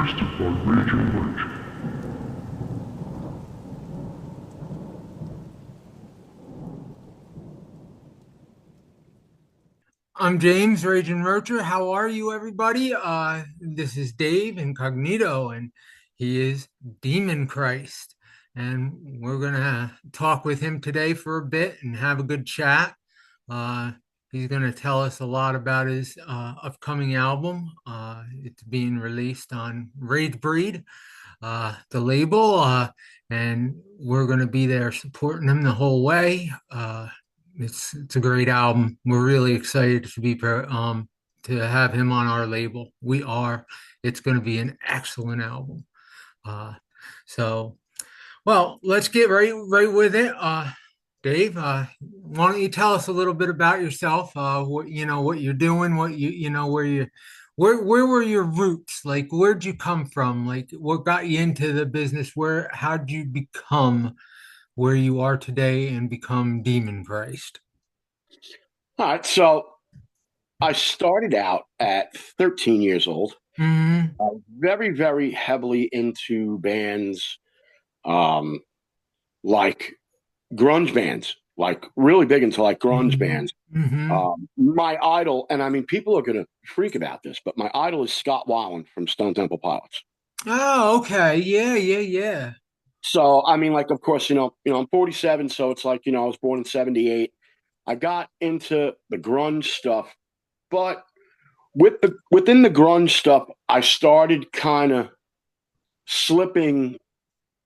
podcast by Ragin Roacher. I'm James, Ragin Roacher. How are you, everybody? This is Dave Incognito, and he is Demon Christ. And we're gonna talk with him today for a bit and have a good chat. Uh, he's gonna tell us a lot about his upcoming album. It's being released on Ragebreed, the label, and we're gonna be there supporting him the whole way. It's a great album. We're really excited to have him on our label. We are. It's going to be an excellent album. Uh, so, well, let's get right with it. Dave, why don't you tell us a little bit about yourself? What you're doing, where were your roots? Like, where'd you come from? Like, what got you into the business? How'd you become where you are today and become Demon Christ? All right, so I started out at 13 years old, Hmm. very, very heavily into bands, um, like grunge bands, like really big into like grunge Hmm. bands. Hmm. My idol, and I mean, people are gonna freak about this, but my idol is Scott Weiland from Stone Temple Pilots. Oh, okay. Yeah, yeah, yeah. So, I mean, like, of course, I'm 47, so it's like, I was born in '78. I got into the grunge stuff, but within the grunge stuff, I started kind of slipping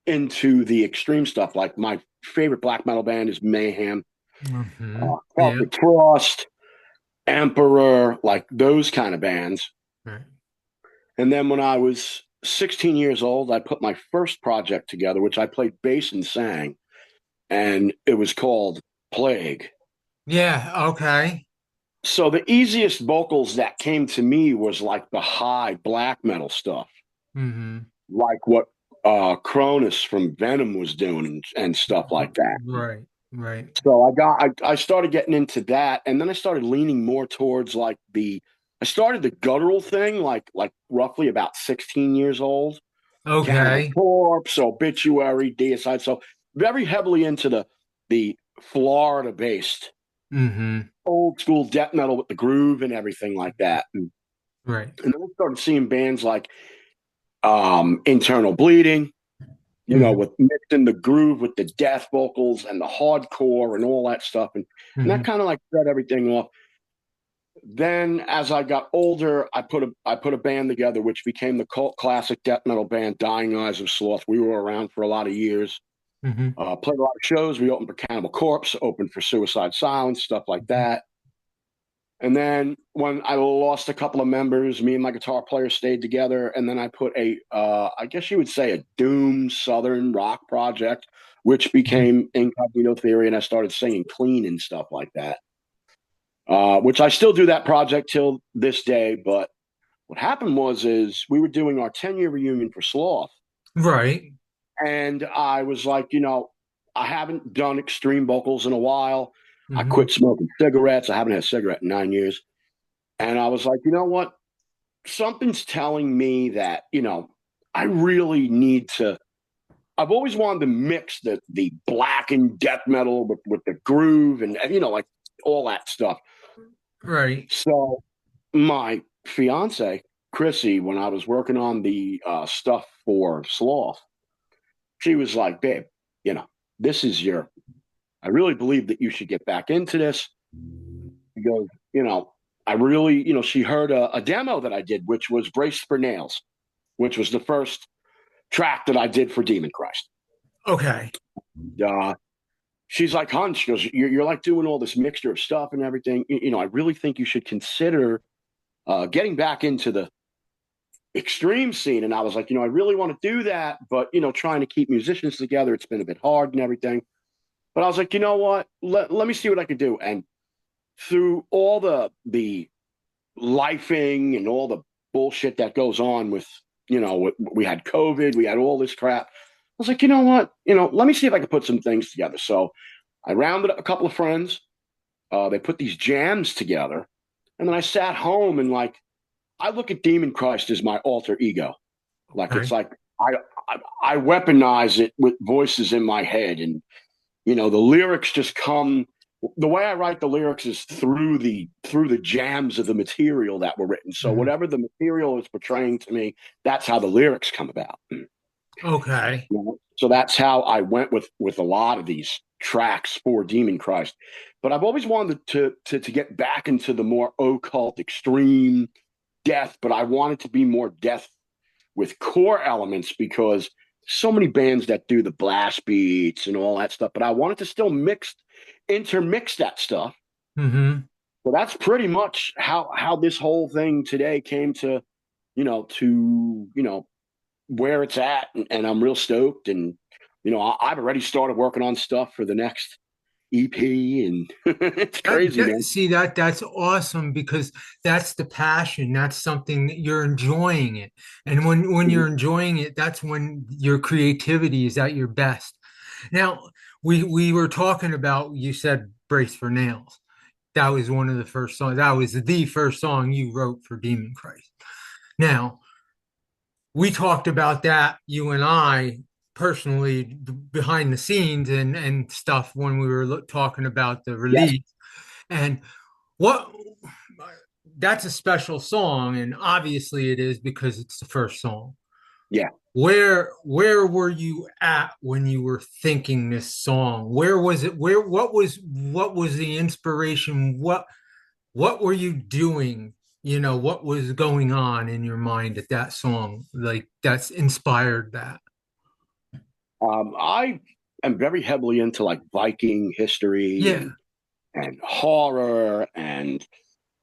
into the extreme stuff. Like my favorite black metal band is Mayhem, Hmm. Yeah. Celtic Frost, Emperor, like those kind of bands. Right. And then when I was 16 years old, I put my first project together, which I played bass and sang, and it was called Plague. Yeah, okay. So the easiest vocals that came to me was like the high black metal stuff, Hmm. like what Cronus from Venom was doing and stuff like that. Right, right. So I started getting into that, and then I started leaning more towards like I started the guttural thing like roughly about 16 years old. Cannibal Okay. Corpse, Obituary, Deicide. So very heavily into the Florida based Hmm. old school death metal with the groove and everything like that. Right. And then I started seeing bands like Internal Bleeding, Hmm. with mixing the groove with the death vocals and the hardcore and all that stuff. And that Hmm. kind of like set everything off. Then as I got older, I put a band together which became the cult classic death metal band Dying Eyes of Sloth. We were around for a lot of years. Hmm. Played a lot of shows. We opened for Cannibal Corpse, opened for Suicide Silence, stuff like that. And then when I lost a couple of members, me and my guitar player stayed together. And then I put I guess you would say a doom Southern rock project, which Hmm. became Incognito Theory. And I started singing clean and stuff like that, which I still do that project till this day. But what happened is we were doing our 10-year reunion for Sloth. Right. And I was like, I haven't done extreme vocals in a while. I Hmm. quit smoking cigarettes. I haven't had a cigarette in 9 years. And I was like, you know what? Something's telling me that, I really need to. I've always wanted to mix the black and death metal with the groove and, like all that stuff. Right. So my fiance, Chrissy, when I was working on the stuff for Sloth, she was like, babe, you know, this is I really believe that you should get back into this. He goes, I really, she heard a demo that I did, which was Brace for Nails, which was the first track that I did for Demon Christ. Okay. Uh, she's like, hon, she goes, you're like doing all this mixture of stuff and everything. I really think you should consider getting back into the extreme scene. And I was like, I really want to do that, but, trying to keep musicians together, it's been a bit hard and everything. But I was like, you know what? Let me see what I could do. And through all the lifing and all the bullshit that goes on with, we had COVID, we had all this crap. I was like, you know what? Let me see if I can put some things together. So I rounded up a couple of friends. They put these jams together. And then I sat home and like, I look at Demon Christ as my alter ego. Like Okay. it's like I weaponize it with voices in my head, and the lyrics just come. The way I write the lyrics is through the jams of the material that were written. So Mhm. whatever the material is portraying to me, that's how the lyrics come about. Okay. So that's how I went with a lot of these tracks for Demon Christ. But I've always wanted to get back into the more occult, extreme death, but I wanted to be more death with core elements because so many bands that do the blast beats and all that stuff. But I wanted to still intermix that stuff. Hmm. So that's pretty much how this whole thing today came to where it's at, and I'm real stoked. And I've already started working on stuff for the next EP, and it's crazy, man. See that's awesome because that's the passion. That's something that you're enjoying it, and when you're enjoying it, that's when your creativity is at your best. Now, we were talking about, you said "Brace for Nails." That was one of the first songs. That was the first song you wrote for Demon Christ. Now, we talked about that, you and I personally, behind the scenes and stuff when we were talking about the Yes, release. And what that's a special song, and obviously it is because it's the first song. yeah. Where were you at when you were thinking this song? Where was it? What was the inspiration? What were you doing? What was going on in your mind at that song? Like that's inspired that. I am very heavily into like Viking history Yeah. and horror,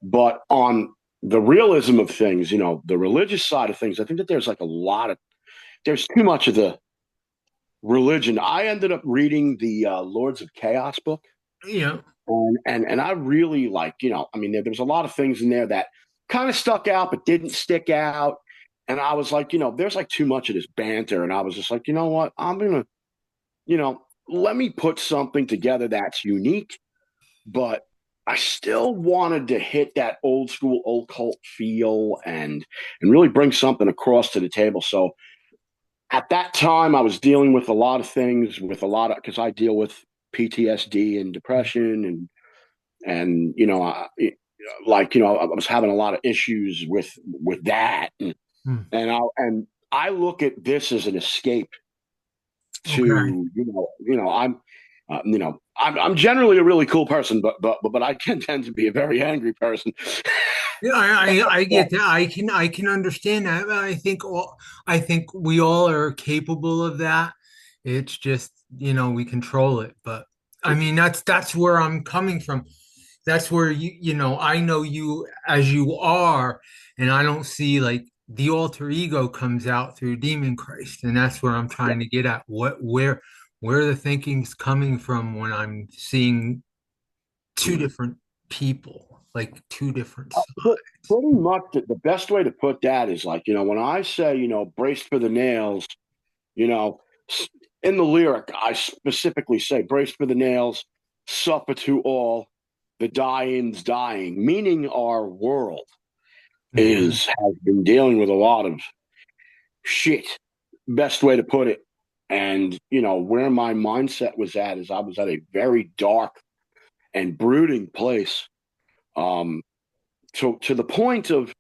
but on the realism of things, the religious side of things, I think that there's too much of the religion. I ended up reading the Lords of Chaos book, Yeah. and I really like, I mean, there's a lot of things in there that kind of stuck out but didn't stick out. And I was like, there's like too much of this banter, and I was just like, you know what, I'm gonna, let me put something together that's unique, but I still wanted to hit that old school, old cult feel, and really bring something across to the table. So at that time, I was dealing with a lot of things, because I deal with PTSD and depression, and I was having a lot of issues with that, Hmm. and I look at this as an escape Okay. to I'm generally a really cool person, but I can tend to be a very angry person. Yeah, I get that. I can understand that. I think we all are capable of that. It's just, we control it. But I mean, that's where I'm coming from. That's where I know you as you are, and I don't see like the alter ego comes out through Demon Christ, and that's where I'm Yeah. trying to get at. Where the thinking's coming from when I'm seeing two Mm. different people, like two different But sides. pretty much the best way to put that is like, when I say, braced for the nails, you know, in the lyric, I specifically say, braced for the nails, suffer to all, the dying's dying, meaning our world Mhm. has been dealing with a lot of shit. Best way to put it. And, where my mindset was at is I was at a very dark and brooding place. Um, to the point of,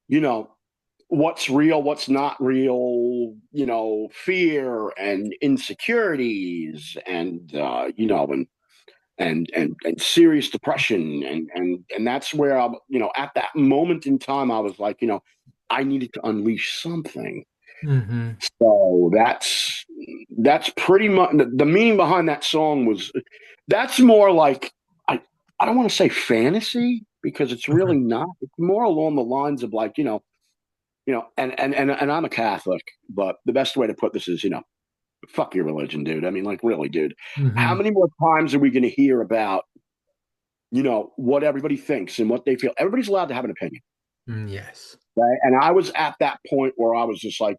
you know, what's real, what's not real, fear and insecurities, and and serious depression, and that's where I, at that moment in time, I was like, I needed to unleash something. Mhm. So that's pretty much the meaning behind that song. Was That's more like, I don't want to say fantasy, because it's Okay. really not. It's more along the lines of like, and I'm a Catholic, but the best way to put this is, fuck your religion, dude. I mean, like, really, dude. How Mhm. many more times are we going to hear about, what everybody thinks and what they feel? Everybody's allowed to have an opinion. Yes. Right. And I was at that point where I was just like,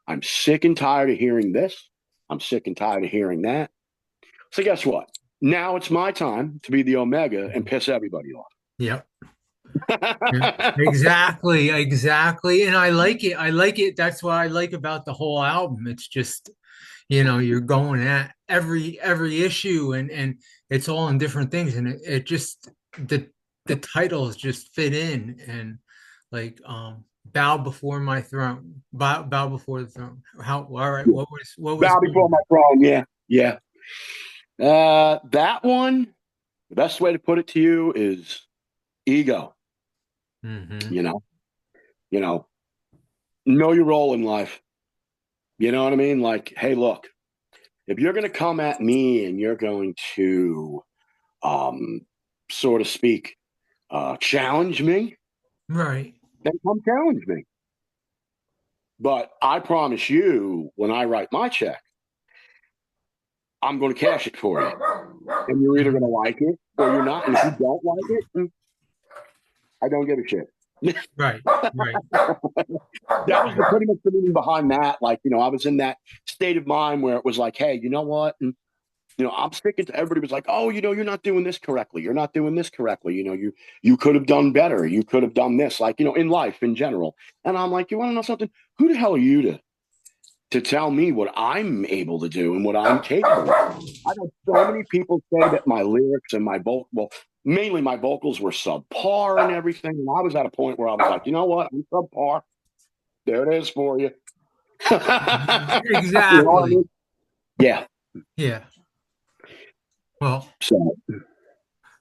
I'm sick and tired of hearing this. I'm sick and tired of hearing that. So guess what? Now it's my time to be the Omega and Mhm. piss everybody off. Yep. Yeah, exactly, exactly. And I like it. I like it. That's what I like about the whole album. It's just, you're going at every issue, and it's all in different things, and it just the titles just fit in, and like bow before my throne, bow before the throne. How all right, what was Bow before my throne. Yeah, yeah. That one, the best way to put it to you is ego. hmm You know, you know, know your role in life. You know what I mean? Like, hey, look, if you're going to come at me and you're going to, um, so to speak, challenge me, right. then come challenge me. But I promise you, when I write my check, I'm going to cash it for you. And you're either going to Mhm. like it or you're not. And if you don't like it, I don't give a shit. Right, right. That was pretty much the meaning behind that. Like, I was in that state of mind where it was like, hey, you know what? And, I'm sticking to everybody was like, oh, you're not doing this correctly. You're not doing this correctly. You could have done better. You could have done this, like, in life in general. And I'm like, you want to know something? Who the hell are you to tell me what I'm able to do and what I'm capable of? I've had so many people say that my lyrics and well, mainly my vocals were subpar and everything. And I was at a point where I was like, you know what? I'm subpar. There it is for you. You know what I Exactly. mean? Yeah. Yeah. Well, So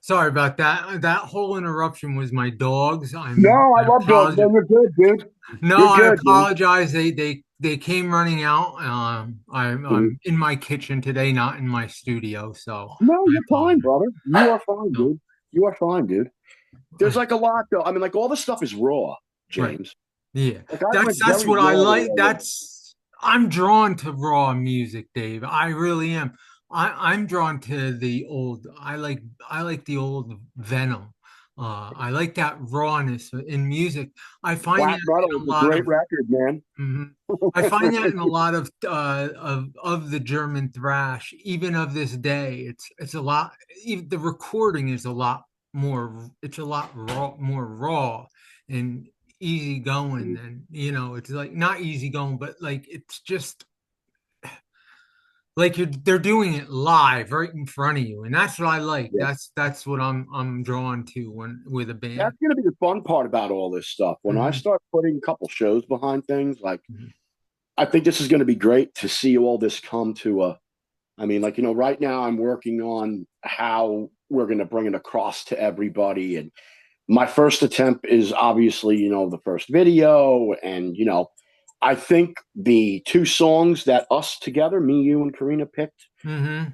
sorry about that. That whole interruption was my dogs. no, I I love dogs, apologize. man. You're good, dude. No, You're I good, man. apologize. They came running out. I'm Mhm. in my kitchen today, not in my studio, so No, I you're fine, apologize. brother. You are fine, So, dude. You are fine, dude. There's like a lot though. I mean, like all this stuff is raw, right. James. Yeah. Like I went That's very what I raw with like. all this. I'm drawn to raw music, Dave. I really am. I'm drawn to the old. I like the old Venom. I like that rawness in music. I find that Black metal in is a a lot great of record, man. mhm. I find that in a lot of the German thrash, even of this day. It's a lot. Even the recording is a lot more. It's a lot more raw and easy going than It's like not easy going, but like it's just like they're doing it live right in front of you, and that's what I like. Yeah. That's what I'm drawn to when with a band. That's gonna be the fun part about all this stuff. When I Mhm. start putting a couple shows behind things, like Mhm. I think this is gonna be great to see all this come to a I mean, like, right now I'm working on how we're going to bring it across to everybody. And my first attempt is obviously, the first video. And, I think the two songs that us together, me, you, and Karina picked Mhm.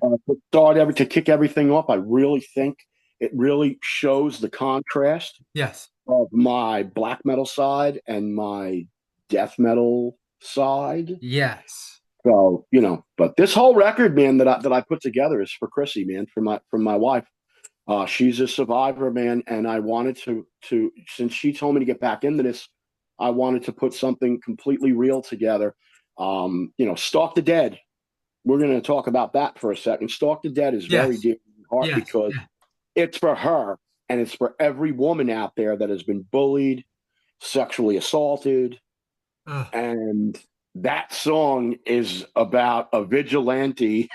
to kick everything off, I really think it really shows the contrast Yes. of my black metal side and my death metal side. Yes. So, but this whole record, man, that I put together is for Chrissy, man, from my wife. She's a survivor, man, and I wanted to since she told me to get back into this, I wanted to put something completely real together. Stalk the Dead. We're going to talk about that for a second. Stalk the Dead is very Yes. dear to my heart Yes. because it's for her and it's for every woman out there that has been bullied, sexually assaulted, Yeah. and that song is about a vigilante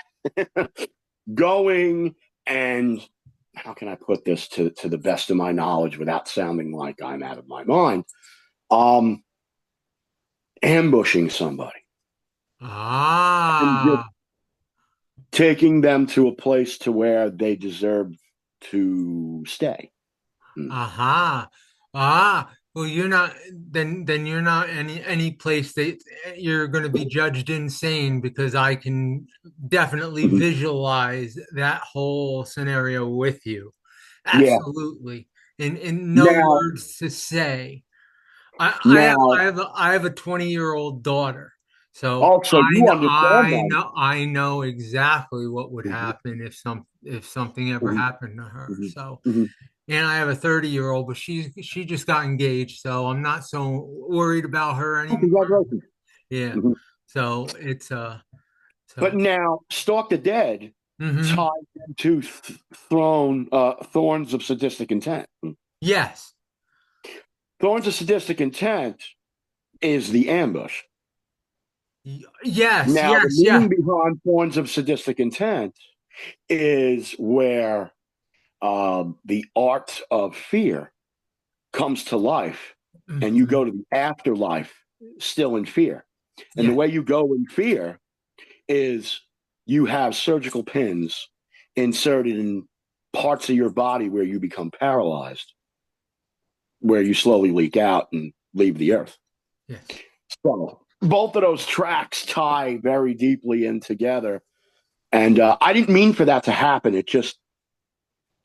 going and how can I put this to the best of my knowledge without sounding like I'm out of my mind? Um, Ambushing somebody and just Ah, taking them to a place to where they deserve to stay. Mm. aha. Ah. Well, you're not then you're not any place that you're going to be judged insane because I can definitely Mhm. visualize that whole scenario with you. Yeah. Absolutely. In no Now, words to say. I I have now, I have a 20-year-old daughter. So also, you understand that. I know exactly what would Mhm, happen if something ever mhm, happened to her. mhm, So, mhm. and I have a 30-year-old, but she just got engaged, so I'm not so worried about her Oh, anymore. congratulations. Yeah. Mhm. So it's But so now, Stalk the Dead hmm ties into Thorns of Sadistic Intent. yes. Thorns of Sadistic Intent is the ambush. Yes, Now, the yes, yeah. meaning behind Thorns of Sadistic Intent is where the art of fear comes to life, and you go Mhm. to the afterlife still in fear. And the Yeah, way you go in fear is you have surgical pins inserted in parts of your body where you become paralyzed, where you slowly leak out and leave the earth. yes. So both of those tracks tie very deeply in together. And I didn't mean for that to happen. It just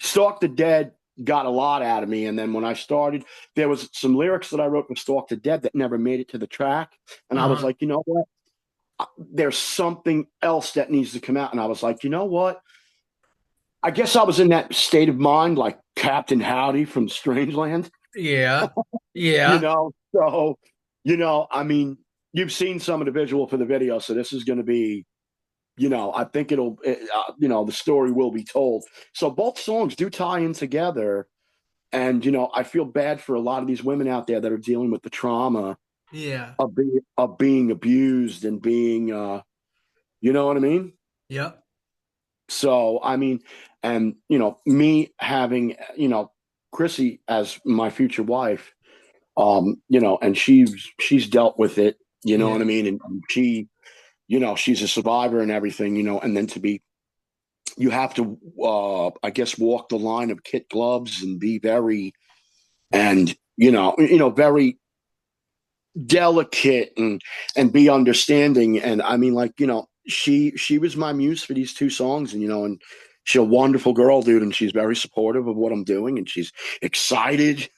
Stalk the Dead got a lot out of me. And then when I started, there was some lyrics that I wrote for Stalk the Dead that never made it to the track. And I was Uh-huh. like, you know what? There's something else that needs to come out. And I was like, you know what? I guess I was in that state of mind, like Captain Howdy from Strangeland, Yeah. you Yeah. know? So, I mean, you've seen some of the visual for the video. So this is going to be, I think the story will be told. So both songs do tie in together. And, I feel bad for a lot of these women out there that are dealing with the trauma Yeah. of being abused and being, you know what I mean? Yep. So, I mean, and, me having, Chrissy as my future wife, and she's dealt with it, you know Yeah. what I mean? And she, she's a survivor and everything, and then you have to, I guess, walk the line of kit gloves and be very, and, very delicate and be understanding. And I mean, like, she was my muse for these two songs, and she's a wonderful girl, dude, and she's very supportive of what I'm doing, and she's excited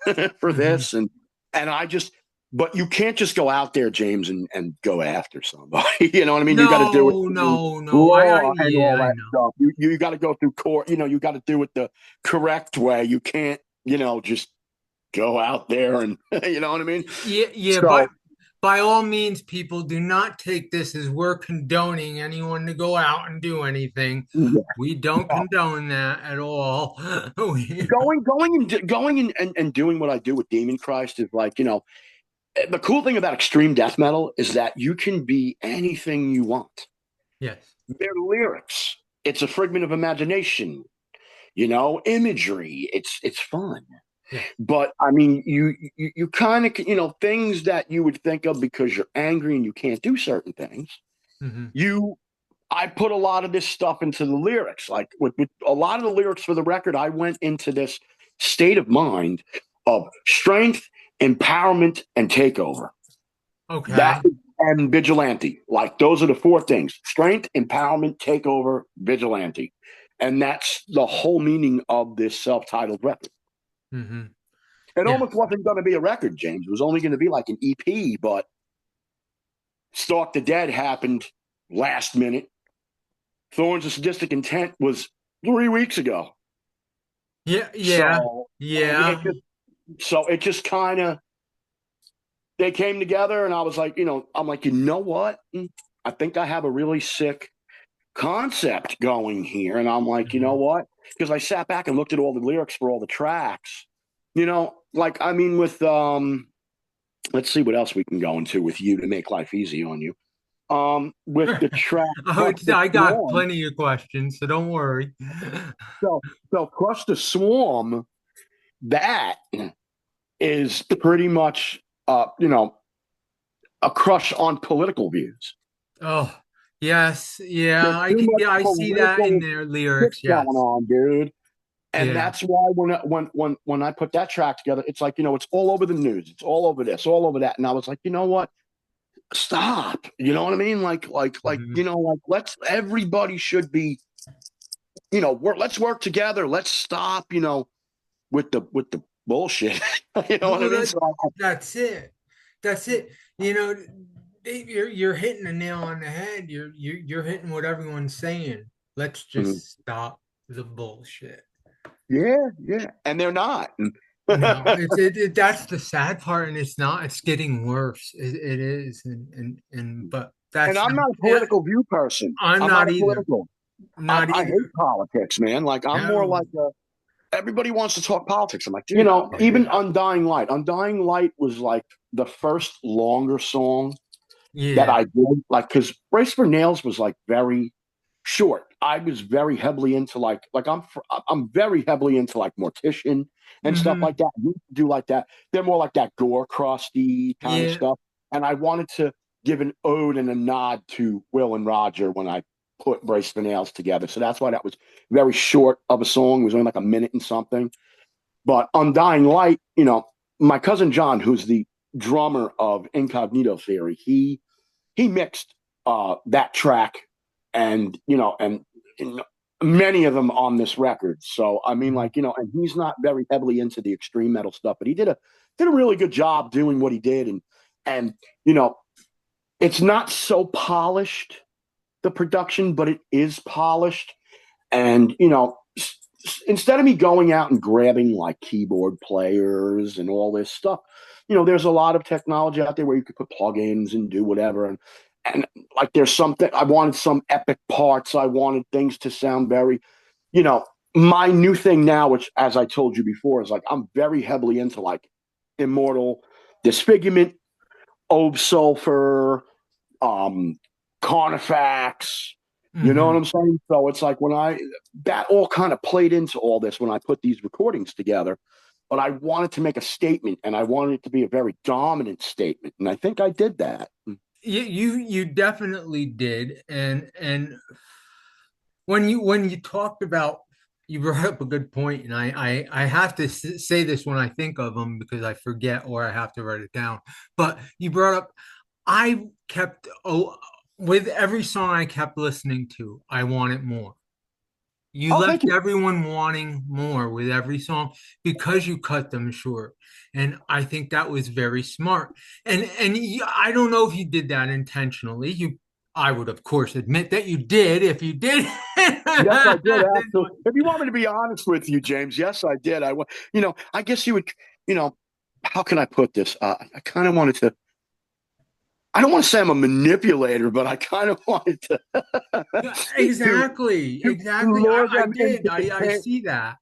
for Hmm. this. And I just, but you can't just go out there, James, and go after somebody. You know what I mean? You got to do it No, through no, no. law and Yeah, all I that know. stuff. You got to go through court. You got to do it the correct way. You can't, just go out there and you know what I mean? Yeah, yeah, but So by all means, people do not take this as we're condoning anyone to go out and do anything. yeah. We don't condone that at all. Going and doing what I do with Demon Christ is like, the cool thing about extreme death metal is that you can be anything you want. Yes. They're lyrics. It's a figment of imagination, imagery. It's fun. Yeah. But I mean, you kind of, things that you would think of because you're angry and you can't do certain things. Hmm. You I put a lot of this stuff into the lyrics. Like with a lot of the lyrics for the record, I went into this state of mind of strength, empowerment, and takeover. That Okay. and vigilante. Like those are the four things: strength, empowerment, takeover, vigilante. And that's the whole meaning of this self-titled record. Hmm. It Yeah. almost wasn't going to be a record, James. It was only going to be like an EP, but Stalk the Dead happened last minute. Thorns of Sadistic Intent was 3 weeks ago. Yeah. Yeah. So and Yeah. it just kind of they came together, and I was like, I'm like, you know what? I think I have a really sick concept going here, and I'm like, you know Mhm. what? Because I sat back and looked at all the lyrics for all the tracks. Like I mean, with let's see what else we can go into with you to make life easy on you. With the track Oh, Crush the I got Swarm. plenty of questions, so don't worry. So Crush the Swarm, that is pretty much a crush on political views. Oh, yes, yeah, There's too much yeah, I see that in political their shit lyrics. going Yes, on, dude. And yeah. that's why when I put that track together, it's like, it's all over the news. It's all over this, all over that. And I was like, you know what? Stop. You know what I mean? Mhm. Like everybody should be, let's work together. Let's stop, with the bullshit. You know what I Well, mean? So that's it. That's it. You know, Dave, you're hitting the nail on the head. You're hitting what everyone's saying. Let's mhm. just stop the bullshit. Yeah, yeah. And they're not. No, that's the sad part, and it's not. It's getting worse. It is, and but And that's I'm not a yeah. political view person. I'm I'm not not a either. political. I, Not I hate either. politics, man. Like I'm more No. like a everybody wants to talk politics. I'm like, Dude, even Undying Light. Undying Light was like the first longer song that yeah. I did, like, because Brace for Nails was like very short. I was very heavily into I'm very heavily into like Mortician and stuff Hmm. like that. We do like that. They're more like that gore crusty kind of Yeah. stuff. And I wanted to give an ode and a nod to Will and Roger when I put Brace for Nails together. So that's why that was very short of a song. It was only like a minute and something. But Undying Light, my cousin John, who's the drummer of Incognito Theory, he mixed that track and and many of them on this record. So I mean, Mhm. and he's not very heavily into the extreme metal stuff, but he did a really good job doing what he did, and you know it's not so polished, the production, but it is polished. And instead of me going out and grabbing like keyboard players and all this stuff, there's a lot of technology out there where you could put plugins and do whatever. And like there's something I wanted, some epic parts. I wanted things to sound very, you know, my new thing now, which as I told you before, is like I'm very heavily into like Immortal, Disfigurement, Ob Sulfur, um, Carnifex. You know what Mhm. I'm saying? So it's like that all kind of played into all this when I put these recordings together. But I wanted to make a statement, and I wanted it to be a very dominant statement, and I think I did that. You definitely did, and when you talked about, you brought up a good point, and I have to say this when I think of them because I forget or I have to write it down. But you brought up, I kept, with every song I kept listening to, I wanted more. You Oh, left thank you. everyone wanting more with every song because you cut them short. And I think that was very smart. I don't know if you did that intentionally. I would of course admit that you did if you did. Yes, I did. Absolutely. If you want me to be honest with you, James, yes, I did. I guess you would, you know, how can I put this? I kind of wanted to. I don't want to say I'm a manipulator, but I kind of wanted to to Exactly. lure I them did. into I see that.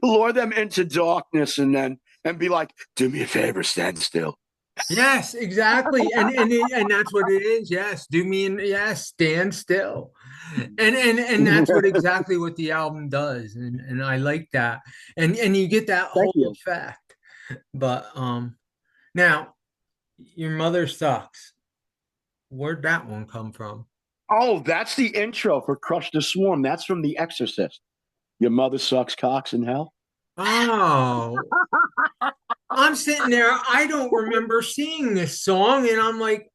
lure them into darkness, and be like, "Do me a favor, stand still." Yes, exactly. And that's what it is. Yes, do me and yes, stand still. And that's what exactly what the album does. And I like that. And you get that Thank whole you. effect. But now your mother sucks. Where'd that one come from? Oh, that's the intro for "Crush the Swarm." That's from The Exorcist. Your mother sucks cocks in hell. Oh, I'm sitting there. I don't remember seeing this song, and I'm like,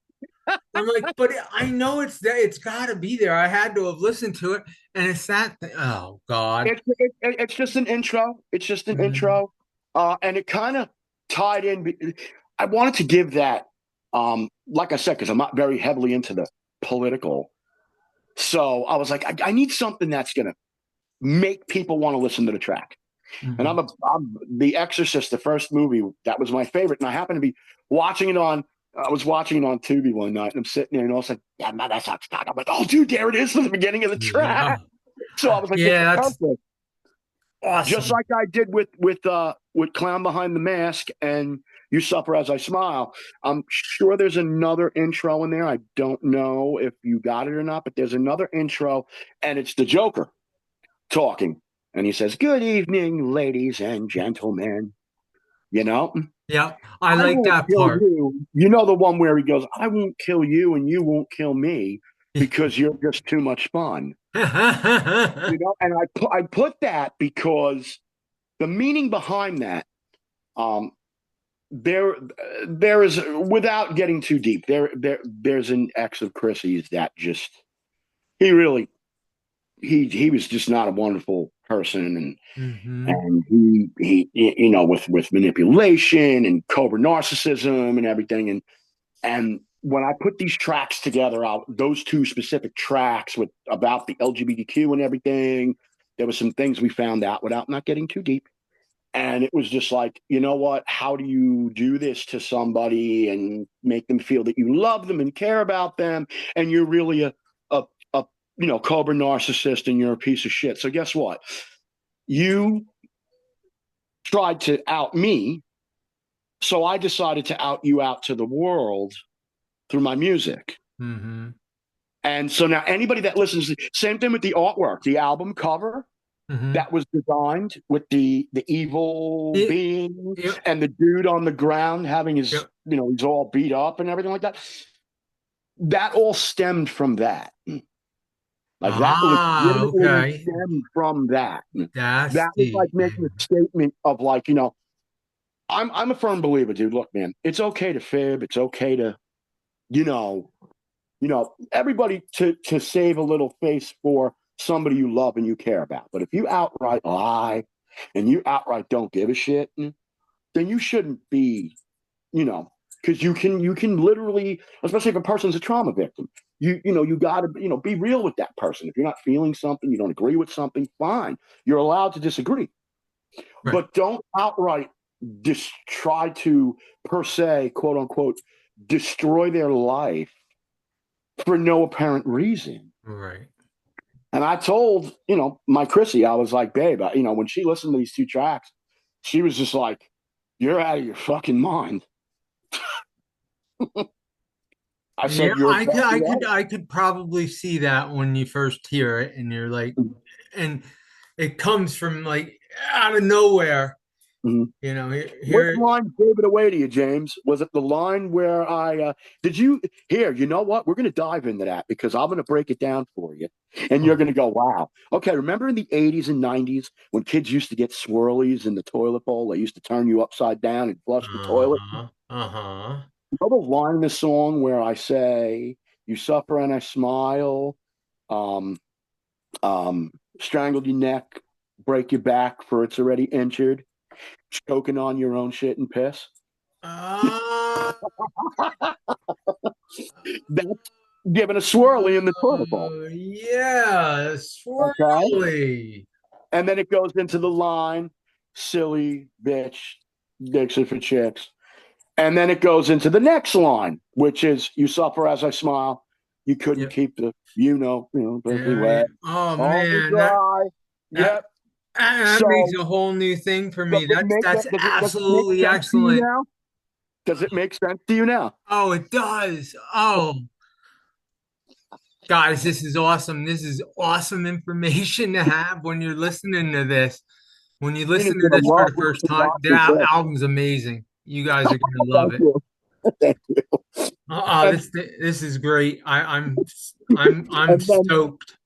but I know it's there. It's got to be there. I had to have listened to it, and it's that thing. Oh God. It's just an intro. It's just an Mhm. intro, and it kind of tied in. I wanted to give that, like I said, because I'm not very heavily into the political. So I was like, I need something that's gonna make people want to listen to the track. And Mhm. I'm The Exorcist, the first movie, that was my favorite. And I happened to be watching it on, I was watching it on Tubi one night, and I'm sitting there, and all of a sudden, yeah, man, that's not stock. I'm like, oh, dude, there it is from the beginning of the track. Yeah. So I was like, it's Yeah, that's perfect. Just awesome. like I did with Clown Behind the Mask and You Suffer As I Smile. I'm sure there's another intro in there. I don't know if you got it or not, but there's another intro, and it's the Joker talking. And he says, "Good evening, ladies and gentlemen." You know, Yeah, I I like won't that kill part. you. You know the one where he goes, "I won't kill you and you won't kill me because you're just too much fun." And I put that because the meaning behind that, um, there there is, without getting too deep, there's an ex of Chrissy's that just, he really, he was just not a wonderful person, Hmm. and he with manipulation and covert narcissism and everything, and when I put these tracks together, those two specific tracks with about the LGBTQ and everything, there was some things we found out without not getting too deep. And it was just like, you know what? How do you do this to somebody and make them feel that you love them and care about them, and you're really a cobra narcissist and you're a piece of shit? So guess what? You tried to out me. So I decided to out you out to the world through my music. Mm-hmm. And so now anybody that listens, same thing with the artwork, the album cover Mm-hmm. that was designed with the evil It, being it, and the dude on the ground having his, it, he's all beat up and everything like that. That all stemmed from that. Like that legitimately okay. stemmed from that. That's That was like deep, making a man. statement of like, I'm a firm believer, dude. Look, man, it's okay to fib. It's okay to, you know, everybody to save a little face for somebody you love and you care about. But if you outright lie and you outright don't give a shit, then you shouldn't be, you know, because you can literally, especially if a person's a trauma victim, you got to be real with that person. If you're not feeling something, you don't agree with something, fine, you're allowed to disagree, Right. but don't outright just try to per se, quote unquote, destroy their life for no apparent reason. Right. And I told, my Chrissy, I was like, babe, when she listened to these two tracks, she was just like, you're out of your fucking mind. I Yeah, said, you're I could, exactly I could, right. I could probably see that when you first hear it, and you're like, and it comes from like out of nowhere. Mhm. Which Here. line gave it away to you, James? Was it the line where did you, here, you know what? We're going to dive into that because I'm going to break it down for you. And you're Oh, going to go, wow. Okay, remember in the 80s and 90s when kids used to get swirlies in the toilet bowl? They used to turn you upside down and flush the toilet. uh-huh, uh-huh. You know the line in the song where I say, you suffer and I smile, um, strangled your neck, break your back for it's already injured, choking on your own shit and piss? Uh, That's giving a swirly in the toilet bowl. yeah, Okay. swirly. And then it goes into the line, silly bitch, Dixie for chicks. And then it goes into the next line, which is you suffer as I smile. You couldn't Yep. keep the, perfectly Yeah, yeah. wet. Oh All man, dry. that Yep. that makes So a whole new thing for does me. it That's make that that's does it make absolutely sense to you excellent. now? Does it make sense to you now? Oh, it does. Oh, guys, this is awesome. This is awesome information to have when you're listening to this. When you Dean is listen to gonna this for love the first listening time, back the to this. album's amazing. You guys are gonna love Thank it. you. Thank you. And This is great. I'm and then stoked.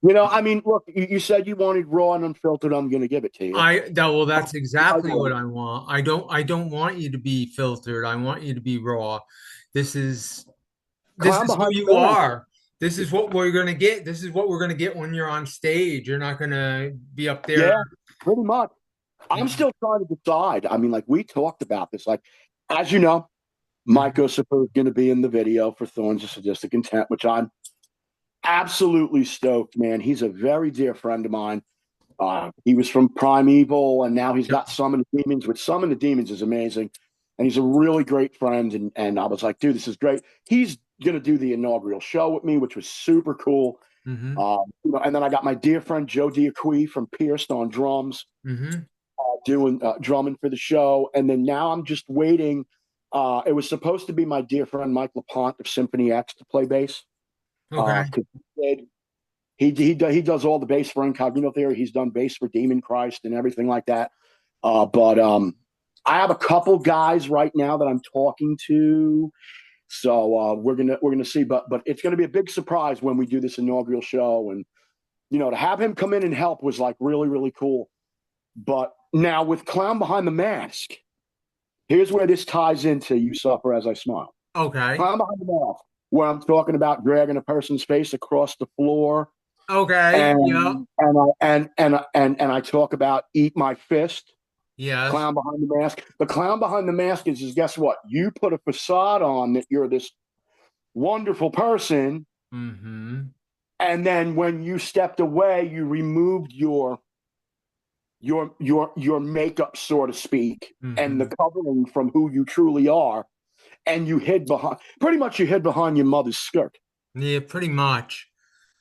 I mean, look, you said you wanted raw and unfiltered. I'm going to give it to you. Well, that's I exactly what will. I want. I don't want you to be filtered. I want you to be raw. This is this Clown is who behind you the mask. are. This is what we're gonna get. This is what we're gonna get when you're on stage. You're not gonna be up there. Yeah, pretty much. You I'm know. still trying to decide. I mean, like we talked about this. Like, as you know, Mike Mhm. Osipper is going to be in the video for Thorns of Sadistic Intent, which I'm absolutely stoked, man. He's a very dear friend of mine. He was from Primeval, and now he's Yep. got Summon the Demons, which Summon the Demons is amazing. And he's a really great friend. And I was like, dude, this is great. He's going to do the inaugural show with me, which was super cool. Hmm. And then I got my dear friend Joe Diacqui from Pierced on drums, Hmm. doing drumming for the show. And then now I'm just waiting. It was supposed to be my dear friend Mike LaPont of Symphony X to play bass. Okay. Because he does all the bass for Incognito Theory. He's done bass for Demon Christ and everything like that. But I have a couple guys right now that I'm talking to, so we're gonna see. But it's gonna be a big surprise when we do this inaugural show, and to have him come in and help was like really really cool. But now with Clown Behind the Mask, here's where this ties into You Suffer as I Smile. Okay. Clown Behind the Mask, where I'm talking about dragging a person's face across the floor Okay. Yep. and I talk about eat my fist, Yes. clown behind the mask. The clown behind the mask is guess what? You put a facade on that you're this wonderful person, Hmm. and then when you stepped away, you removed your makeup, so to speak, and the Hmm. covering from who you truly are, and you hid behind your mother's skirt. Yeah, pretty much.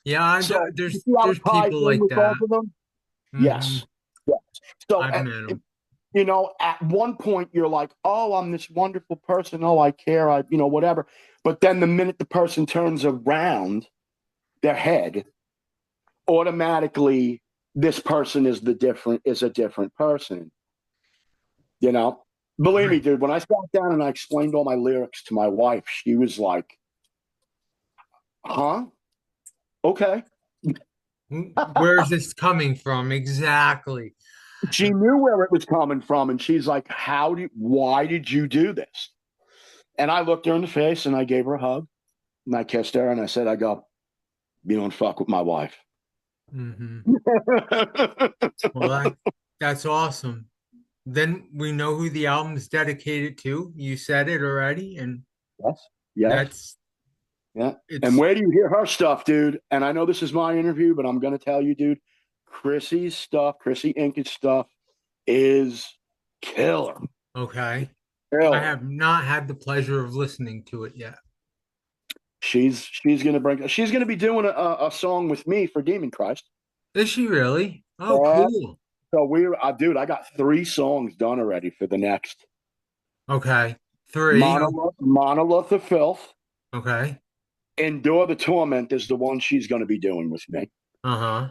Yeah, So you there's see how it ties people in like with both that. of them? Hmm. Yes. Yes. So, I've met him. you know, at one point you're like, oh, I'm this wonderful person. Oh, I care. Whatever. But then the minute the person turns around their head, automatically this person is a different person. You know, believe me, Right. dude, when I sat down and I explained all my lyrics to my wife, she was like, huh? Okay. Where's this coming from? Exactly. She knew where it was coming from. And she's like, why did you do this? And I looked her in the face and I gave her a hug and I kissed her and I said, you don't fuck with my wife. Hmm. Well, that's awesome. Then we know who the album's dedicated to. You said it already, and Yes. Yes. that's Yeah. And it's where do you hear her stuff, dude? And I know this is my interview, but I'm going to tell you, dude, Chrissy Ince's stuff is killer. okay. I Killer. have not had the pleasure of listening to it yet. She's gonna be doing a song with me for Demon Christ. Is she really? Oh, Yeah. cool. So dude, I got 3 songs done already for the next Okay. Three. Monolith of Filth. Okay. Endure the Torment is the one she's going to be doing with me. Uh-huh.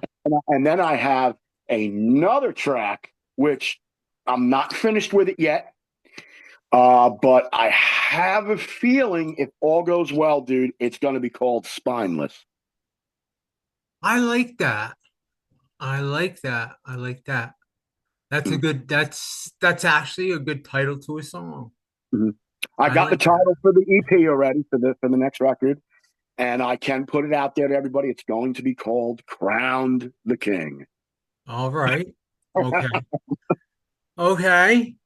And then I have another track, which I'm not finished with it yet. But I have a feeling if all goes well, dude, it's going to be called Spineless. I like that. I like that. I like that. That's actually a good title to a song. Mhm. I I got the like that. title for the EP already for the next record, and I can put it out there to everybody. It's going to be called "Crowned the King." All right. Okay. Okay.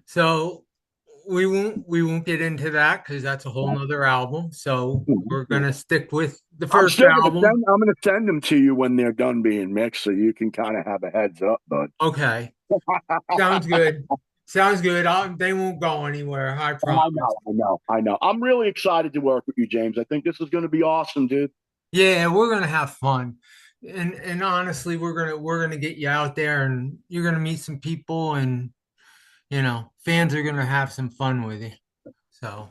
So we won't get into that because that's a whole nother album. So we're gonna stick with the first album. I'm gonna send them to you when they're done being mixed, so you can kind of have a heads up, bud. Okay. Sounds good. Sounds good. They won't go anywhere. I promise. I know. I'm really excited to work with you, James. I think this is going to be awesome, dude. Yeah, we're gonna have fun. And honestly, we're gonna get you out there and you're gonna meet some people and fans are gonna have some fun with you. So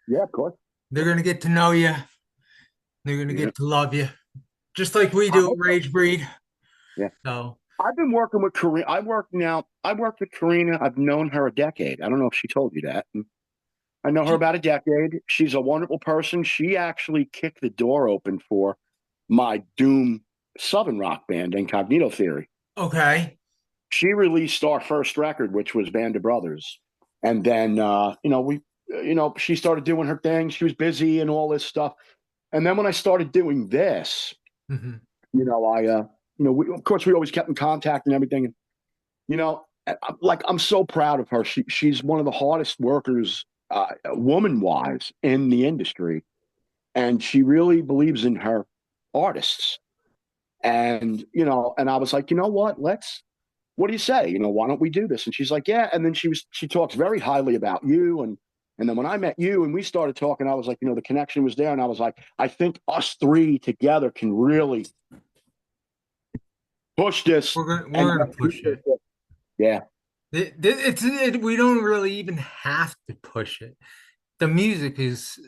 Yeah, of course. they're gonna get to know you. They're gonna Yeah, get to love you. Just like we I do at hope so. Ragebreed. Yeah. So I've been working with Karina. I worked with Karina. I've known her a decade. I don't know if she told you that. I know her she, about a decade. She's a wonderful person. She actually kicked the door open for my doom Southern rock band, Incognito Theory. okay. She released our first record, which was Band of Brothers. And then, she started doing her thing. She was busy and all this stuff. And then when I started doing this, Hmm. of course, we always kept in contact and everything. And, I'm so proud of her. She's one of the hardest workers, woman wise, in the industry. And she really believes in her artists. And I was like, you know what do you say? Why don't we do this? And she's like, yeah. And then she talks very highly about you. And then when I met you and we started talking, I was like, the connection was there. And I was like, I think us 3 together can really push this. We're gonna push it. Yeah. We don't really even have to push it. The music is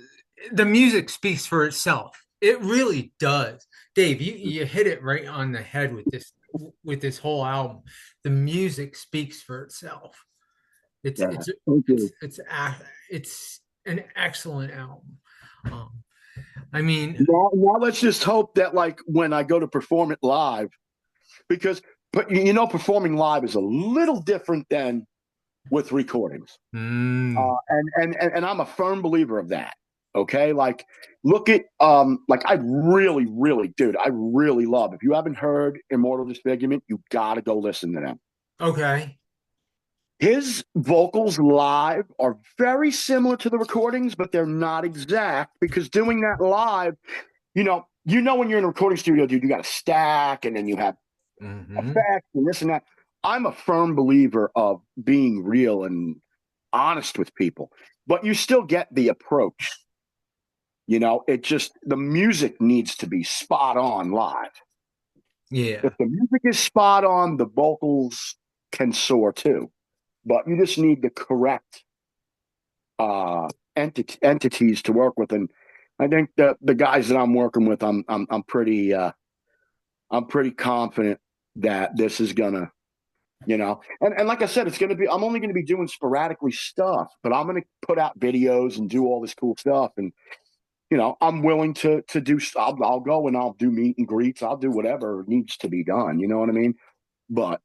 the music speaks for itself. It really does. Dave, you hit it right on the head with this whole album. The music speaks for itself. It's Yeah. it's Thank it's you. it's an excellent album. Um, I mean, Now let's just hope that like when I go to perform it live, because but performing live is a little different than with recordings. mm, And I'm a firm believer of that. Okay, like look at like I really, dude, I really love. If you haven't heard Immortal Disfigurement, you gotta go listen to them. okay. His vocals live are very similar to the recordings, but they're not exact because doing that live, when you're in a recording studio, dude, you got to stack and then you have Hmm. effects and this and that. I'm a firm believer of being real and honest with people, but you still get the approach. It just the music needs to be spot on live. Yeah. If the music is spot on, the vocals can soar too. But you just need the correct entities to work with. And I think the guys that I'm working with, I'm pretty confident that this is gonna, and like I said, it's gonna be. I'm only gonna be doing sporadically stuff, but I'm gonna put out videos and do all this cool stuff. And I'm willing to do. I'll go and I'll do meet and greets. I'll do whatever needs to be done. You know what I mean? But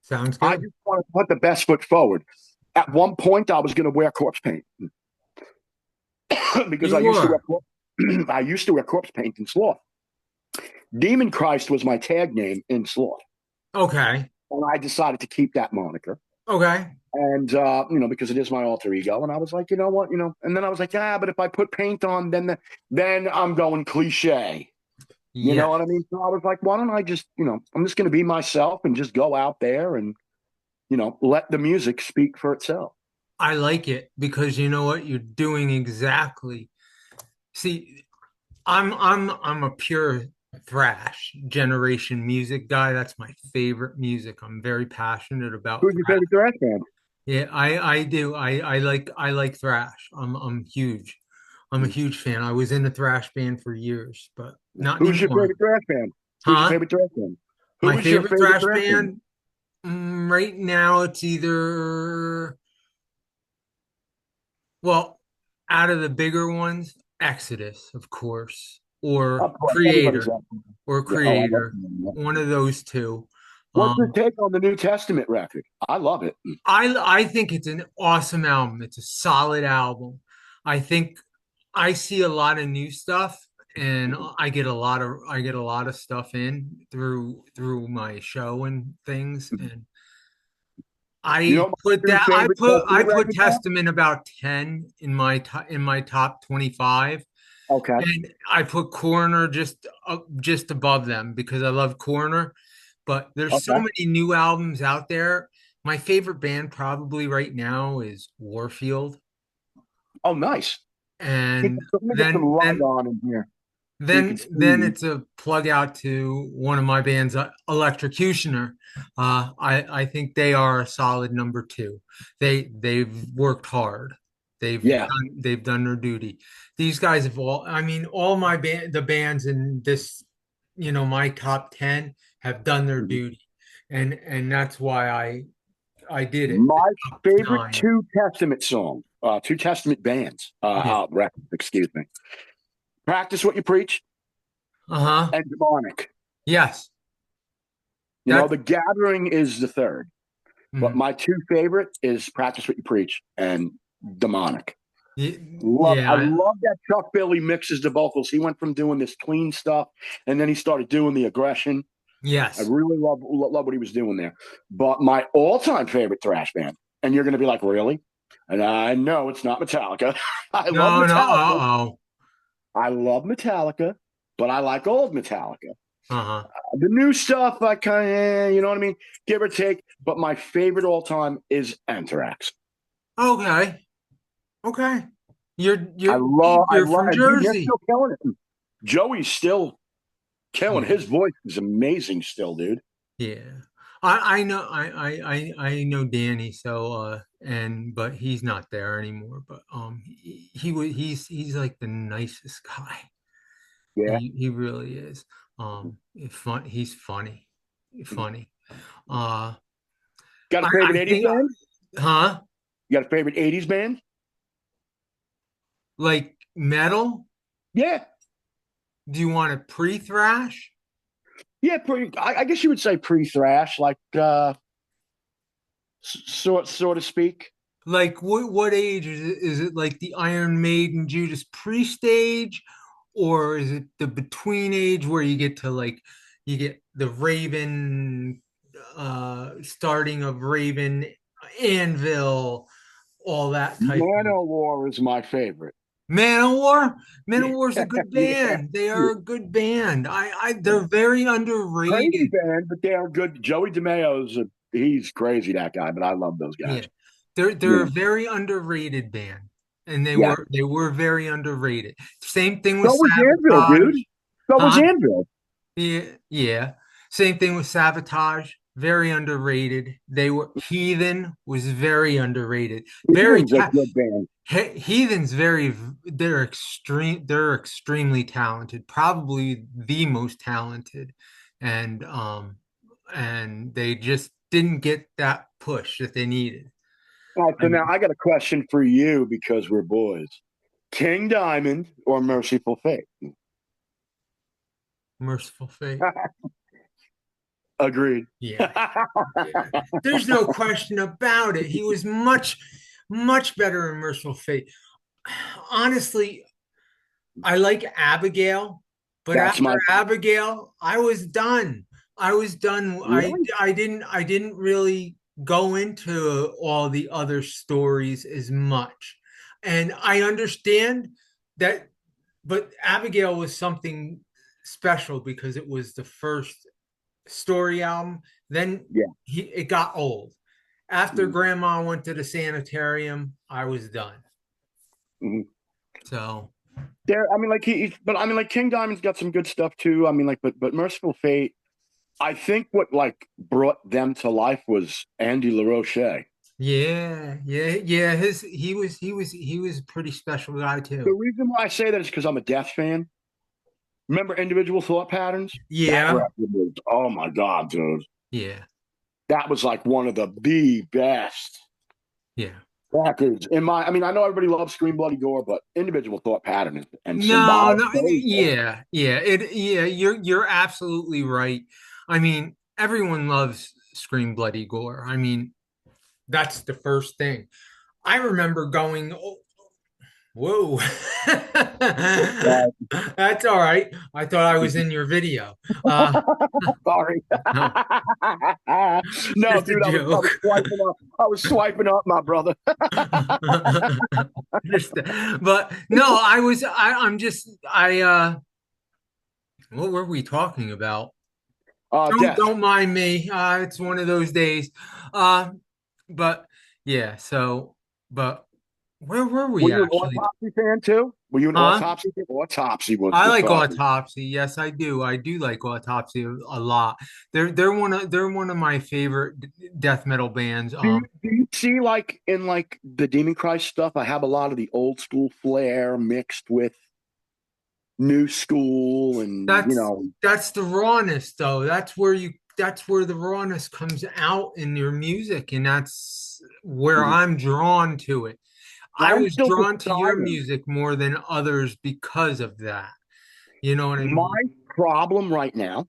Sounds I good. just want to put the best foot forward. At one point, I was going to wear corpse paint because You were. I used to wear corpse paint in Sloth. Demon Christ was my tag name in Sloth, Okay. and I decided to keep that moniker. Okay. And because it is my alter ego, and I was like, you know what, and then I was like, but if I put paint on, then I'm going cliche. You Yeah. know what I mean? So I was like, why don't I just, I'm just going to be myself and just go out there and let the music speak for itself. I like it because you know what? You're doing exactly. See, I'm a pure thrash generation music guy. That's my favorite music. I'm very passionate about Who's your thrash. favorite thrash band? Yeah, I do. I like thrash. I'm huge. I'm a huge fan. I was in a thrash band for years, but not Who's your anymore. favorite thrash band? Who's your Huh? favorite thrash band? My Who is your favorite favorite thrash thrash band? band, right now it's either, well, out of the bigger ones, Exodus, of course, or Of course, everybody's Creator, up. or Yeah. Oh, I love Creator. them. One of those two. What's your Um, take on the New Testament record? I love it. I think it's an awesome album. It's a solid album. I think I see a lot of new stuff, and I get a lot of stuff in through my show and things, and You know my two favorite I Testament put records are? Testament about 10 in my top 25, Okay. and I put Coroner just above them because I love Coroner, but there's so Okay. many new albums out there. My favorite band probably right now is Warfield, Oh, nice. and Let me get some then light then on in here so you can then see. it's a plug out to one of my bands, Electrocutioner. I think they are a solid number two. They've worked hard. Yeah. They've done their duty. These guys have all. I mean, all the bands in this, my top 10 have done their duty, and that's why I did it. The My top favorite nine. Two Testament bands, Yeah. records, excuse me. Practice What You Preach Uh-huh. and Demonic. Yes. That. The Gathering is the third, but Mhm. my two favorite is Practice What You Preach and Demonic. I Yeah. love that Chuck Billy mixes the vocals. He went from doing this clean stuff, and then he started doing the aggression. I Yes. really love what he was doing there. But my all-time favorite thrash band, and you're going to be like, really? And I know it's not Metallica. I love No, no. Metallica. Uh-oh. I love Metallica, but I like old Metallica. Uh-huh. The new stuff, I kind of, you know what I mean, give or take. But my favorite all-time is Anthrax. Okay. Okay. You're I you're love, I you're love, from and dude, they're Jersey. still killing it. Joey's still killing. Yeah. His voice is amazing, still, dude. Yeah. I know I know Danny, so but he's not there anymore. But he's like the nicest guy. Yeah. He really is. He's funny. Funny. Uh Got a I favorite '80s think, band? huh? You got a favorite '80s band? Like metal? Yeah. Do you want a pre-thrash? Yeah, I guess you would say pre-thrash, like sort of speak. Like what age is it? Is it like the Iron Maiden Judas Priest age, or is it the between age where you get the Raven, starting of Raven, Anvil, all that type of Manowar is my favorite. Manowar? Yeah, Manowar's a good yeah, band. They yeah. are a good band. They're very Crazy underrated. band, but they are good. Joey he's crazy, that guy, but I love those Yeah. guys. They're Yeah, a very underrated band. And yeah. they were very underrated. Same thing So with was Anvil, Sabotage. dude. So was Huh? Anvil. Yeah, yeah. Same thing with Sabotage, very underrated. They were Heathen was very underrated. Very Heathen's a good band. Heathen's very they're extremely talented, probably the most talented, and they just didn't get that push that they needed. All right, I so now mean, I got a question for you because we're boys. King Diamond or Merciful Fate? Merciful Fate. Agreed. Yeah. Yeah. There's no question about it. He was much better in Merciful Fate. Honestly, I like Abigail, but That's after my Abigail, I was done. I was done. really. I didn't really go into all the other stories as much. And I understand that, but Abigail was something special because it was the first story album. Then Yeah. it got old. After Mhm. Grandma went to the sanitarium, I was done. Mhm. So There, I mean, like but I mean, like King Diamond's got some good stuff too. I mean, like, but Merciful Fate. I think what like brought them to life was Andy LaRoche. yeah. He was a pretty special guy The too. reason why I say that is because I'm a Death fan. Remember Individual Thought Patterns? That Yeah, record was, oh my God, dude. yeah, That was like one of the best yeah. records in my. I mean, I know everybody loves Scream Bloody Gore, but Individual Thought Pattern and No, Symbolic. no, yeah. You're absolutely right. I mean, everyone loves Scream Bloody Gore. I mean, that's the first thing. I remember going, oh, whoa. That's all right. I thought I was in your video. Sorry. No, No, just a dude, I was joke. swiping up. I was swiping up, my brother. Just, but no, I'm just, what were we talking about? Death. Don't mind me. It's one of those days. Uh, but yeah, so, but where were Were we you an actually? Autopsy fan too? Were you an Huh? Autopsy fan? Autopsy was I the like fucking. Autopsy. Yes, I do. I do like Autopsy a lot. They're one of my favorite death metal bands. Do you see like in like the Demon Christ stuff? I have a lot of the old school flair mixed with new school, and That's that's the rawness though. That's where the rawness comes out in your music, and that's where I'm drawn to it. I I'm was still drawn to your deciding. music more than others because of that. You know what I My mean? problem right now,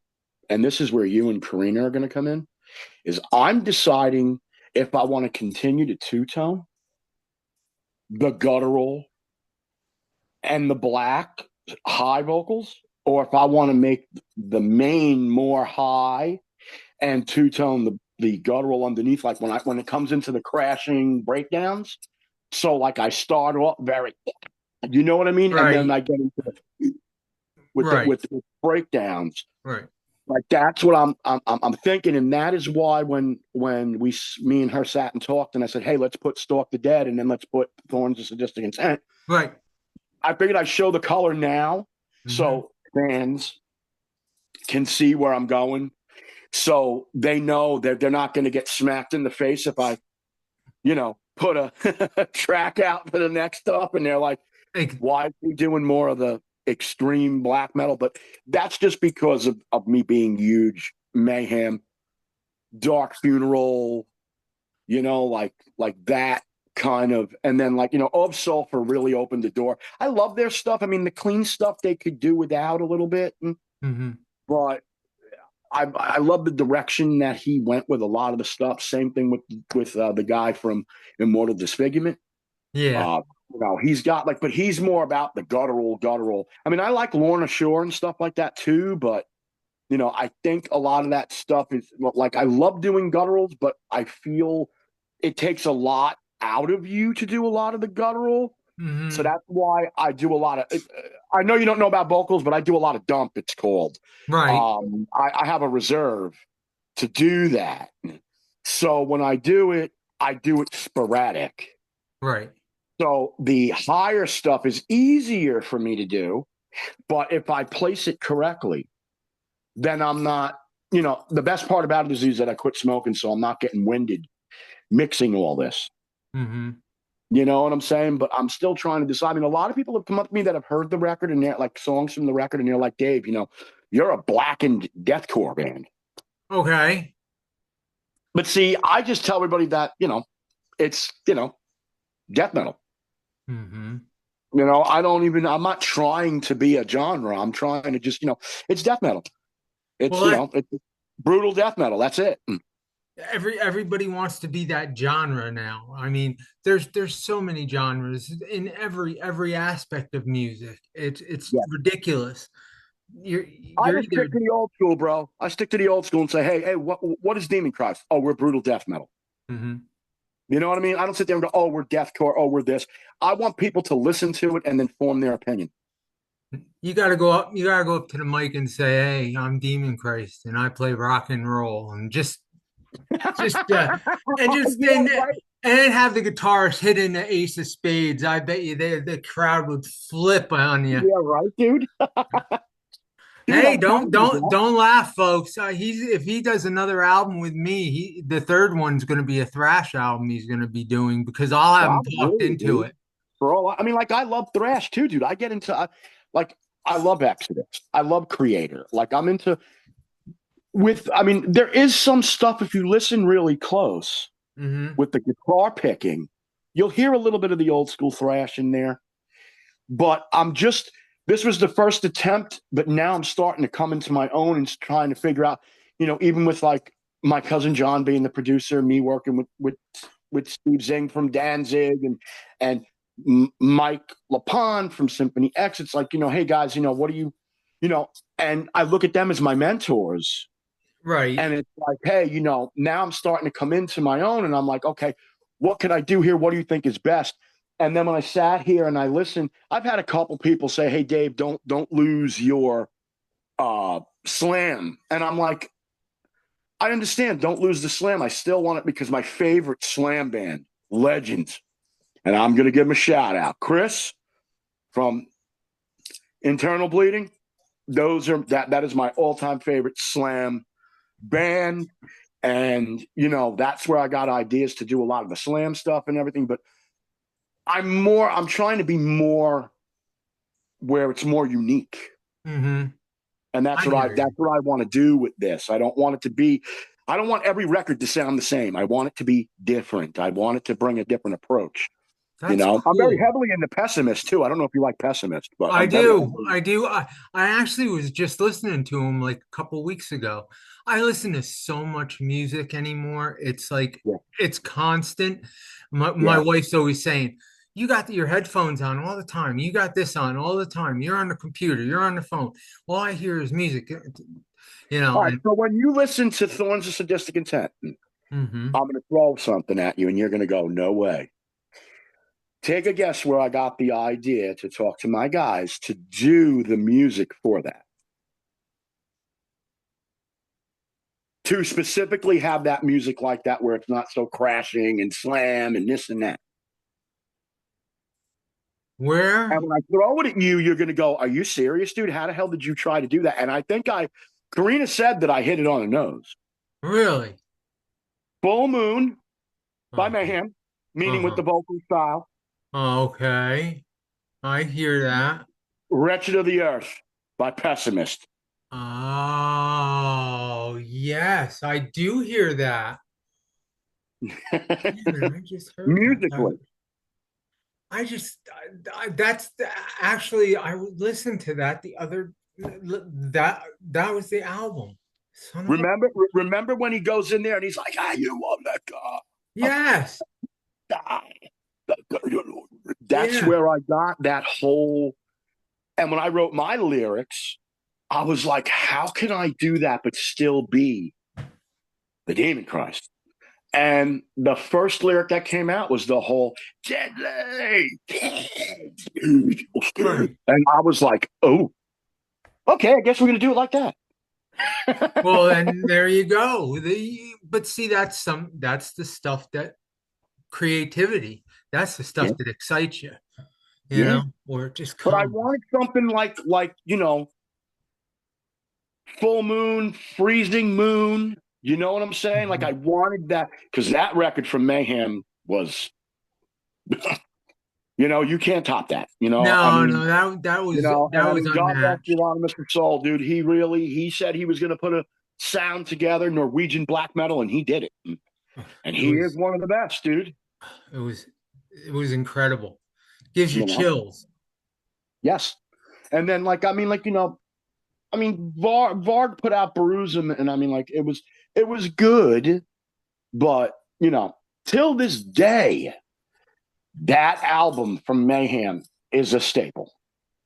and this is where you and Karina are going to come in, is I'm deciding if I want to continue to two tone the guttural and the black high vocals, or if I want to make the main more high and two tone the guttural underneath, like when it comes into the crashing breakdowns. So like I start off very, you know what I mean, and then Right, I get into the right, with breakdowns. right, Like that's what I'm thinking, and that is why when me and her sat and talked, and I said, hey, let's put Stalk the Dead, and then let's put Thorns of Sadistic Intent. right. I figured I'd show the color now Hmm. so fans can see where I'm going, so they know that they're not going to get smacked in the face if I, put a track out for the next stuff, and they're like, Like, why are we doing more of the extreme black metal? But that's just because of me being huge Mayhem, Dark Funeral, like that kind of, and then like Of Sulfur really opened the door. I love their stuff. I mean, the clean stuff they could do without a little bit, hmm. but I love the direction that he went with a lot of the stuff. Same thing with the guy from Immortal Disfigurement. Yeah. Uh, he's got like, but he's more about the guttural. I mean, I like Lorna Shore and stuff like that too, but I think a lot of that stuff is like I love doing gutturals, but I feel it takes a lot out of you to do a lot of the guttural. So Hmm. that's why I do a lot of. I know you don't know about vocals, but I do a lot of dump. It's called. Right, I have a reserve to do that. So when I do it sporadic. right. So the higher stuff is easier for me to do, but if I place it correctly, then I'm not. the best part about it is that I quit smoking, so I'm not getting winded mixing all this. Mm-hmm. You know what I'm saying? But I'm still trying to decide. I mean, a lot of people have come up to me that have heard the record and they're like songs from the record, and they're like, Dave, you're a blackened deathcore band. Okay. But see, I just tell everybody that, it's, death metal. Mm-hmm. I'm not trying to be a genre. I'm trying to just, it's death metal. It's, Well, it's brutal death metal. That's it. everybody wants to be that genre now. I mean, there's so many genres in every aspect of music. It's Yeah. ridiculous. You're I you're just either stick to the old school, bro. I stick to the old school and say, hey, what is Demon Christ? Oh, we're brutal death metal. Mhm. You know what I mean? I don't sit there and go, oh, we're deathcore. Oh, we're this. I want people to listen to it and then form their opinion. You got to go up. You got to go up to the mic and say, "Hey, I'm Demon Christ, and I play rock and roll," and just and just Yeah, right. and have the guitarist hit in the ace of spades. I bet you the crowd would flip on you. Yeah, right, dude. Dude, Hey, I'm telling you, bro. don't laugh, folks. He's if he does another album with me, the third one's going to be a thrash album he's going to be doing because I'll have him talked Probably, into dude. it. Bro, I mean, like, I love thrash too, dude. I get into, like, I love Exodus. I love Creator. Like, I mean, there is some stuff, if you listen really close Hmm. with the guitar picking, you'll hear a little bit of the old school thrash in there. But this was the first attempt, but now I'm starting to come into my own and trying to figure out, even with like my cousin John being the producer, me working with Steve Zing from Danzig and Mike LaPon from Symphony X. It's like, hey guys, what do and I look at them as my mentors. Right. And it's like, hey, now I'm starting to come into my own and I'm like, okay, what can I do here? What do you think is best? And then when I sat here and I listened, I've had a couple people say, hey, Dave, don't lose your slam. And I'm like, I understand. Don't lose the slam. I still want it because my favorite slam band, Legends. And I'm going to give them a shout out. Chris from Internal Bleeding. That is my all-time favorite slam band. And, that's where I got ideas to do a lot of the slam stuff and everything. But I'm trying to be more where it's more unique. Hmm. And I hear that's you. what I want to do with this. I don't want every record to sound the same. I want it to be different. I want it to bring a different approach. That's I'm very cool. heavily into Pessimist too. I don't know if you like Pessimist, but I I'm very do. heavily. I do. I actually was just listening to him like a couple weeks ago. I listen to so much music anymore. It's like Yeah, it's constant. My yeah. wife's always saying, "You got your headphones on all the time. You got this on all the time. You're on the computer. You're on the phone. All I hear is music." All right. And So when you listen to Thorns of Sadistic Intent, I'm mhm. going to throw something at you, and you're going to go, "No way." Take a guess where I got the idea to talk to my guys to do the music for that. To specifically have that music like that where it's not so crashing and slam and this and that. Where And when I throw it at you, you're going to go, are you serious, dude? How the hell did you try to do that? And I think Karina said that I hit it on the nose. really? Full Moon by Uh-huh. Mayhem, meaning with Uh-huh. the vocal style. Okay. I hear that. Wretched of the Earth by Pessimist. Oh, yes, I do hear that. Damn it, I just heard that. Musically. I just that's actually I listened to that the other that was the album. Son of a Remember when he goes in there and he's like, you want that yes, guy? That's yeah. where I got that whole. And when I wrote my lyrics, I was like, how can I do that but still be the Demon Christ? And the first lyric that came out was the whole deadly. Right. And I was like, oh, okay, I guess we're going to do it like that. Well, then there you go. But see, that's the stuff that creativity. That's the Yeah, stuff that excites you, yeah. or it just But I comes. wanted something like full moon, freezing moon. You know what I'm saying? Like I wanted that because that record from Mayhem was, you can't top that. I No, mean, no, that was and that I was mean, God rest unmatched. you on Mr. Soul, dude. He said he was going to put a sound together, Norwegian black metal, and he did it. And It he is was one of the best, dude. it was it was incredible. Gives you You know? chills. Yes. And then, Varg put out Beruzum, and I mean, like, it was good, but till this day, that album from Mayhem is a staple.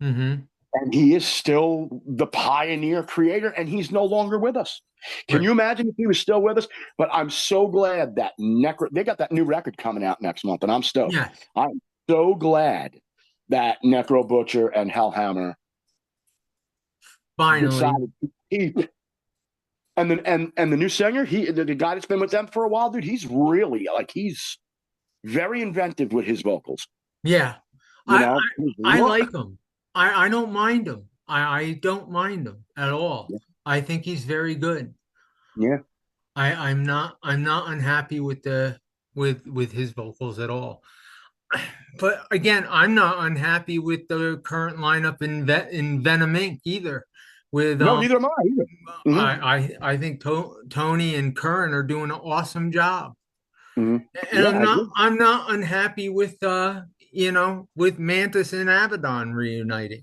Hmm. And he is still the pioneer creator, and he's no longer with us. Can Right. you imagine if he was still with us? But I'm so glad that they got that new record coming out next month, and I'm stoked. Yes. I'm so glad that Necro Butcher and Hellhammer Finally. decided to keep. And the new singer, the guy that's been with them for a while, dude, he's very inventive with his vocals. Yeah. You I know, his I look. like him. I don't mind him. I don't mind him at all. Yeah, I think he's very good. yeah. I'm not unhappy with the with his vocals at all. But again, I'm not unhappy with the current lineup in Venom Inc. either. With No, neither am I either. Mm-hmm. I think Tony and Curran are doing an awesome job, Mm-hmm. and Yeah, I'm I not agree. I'm not unhappy with with Mantis and Abaddon reuniting.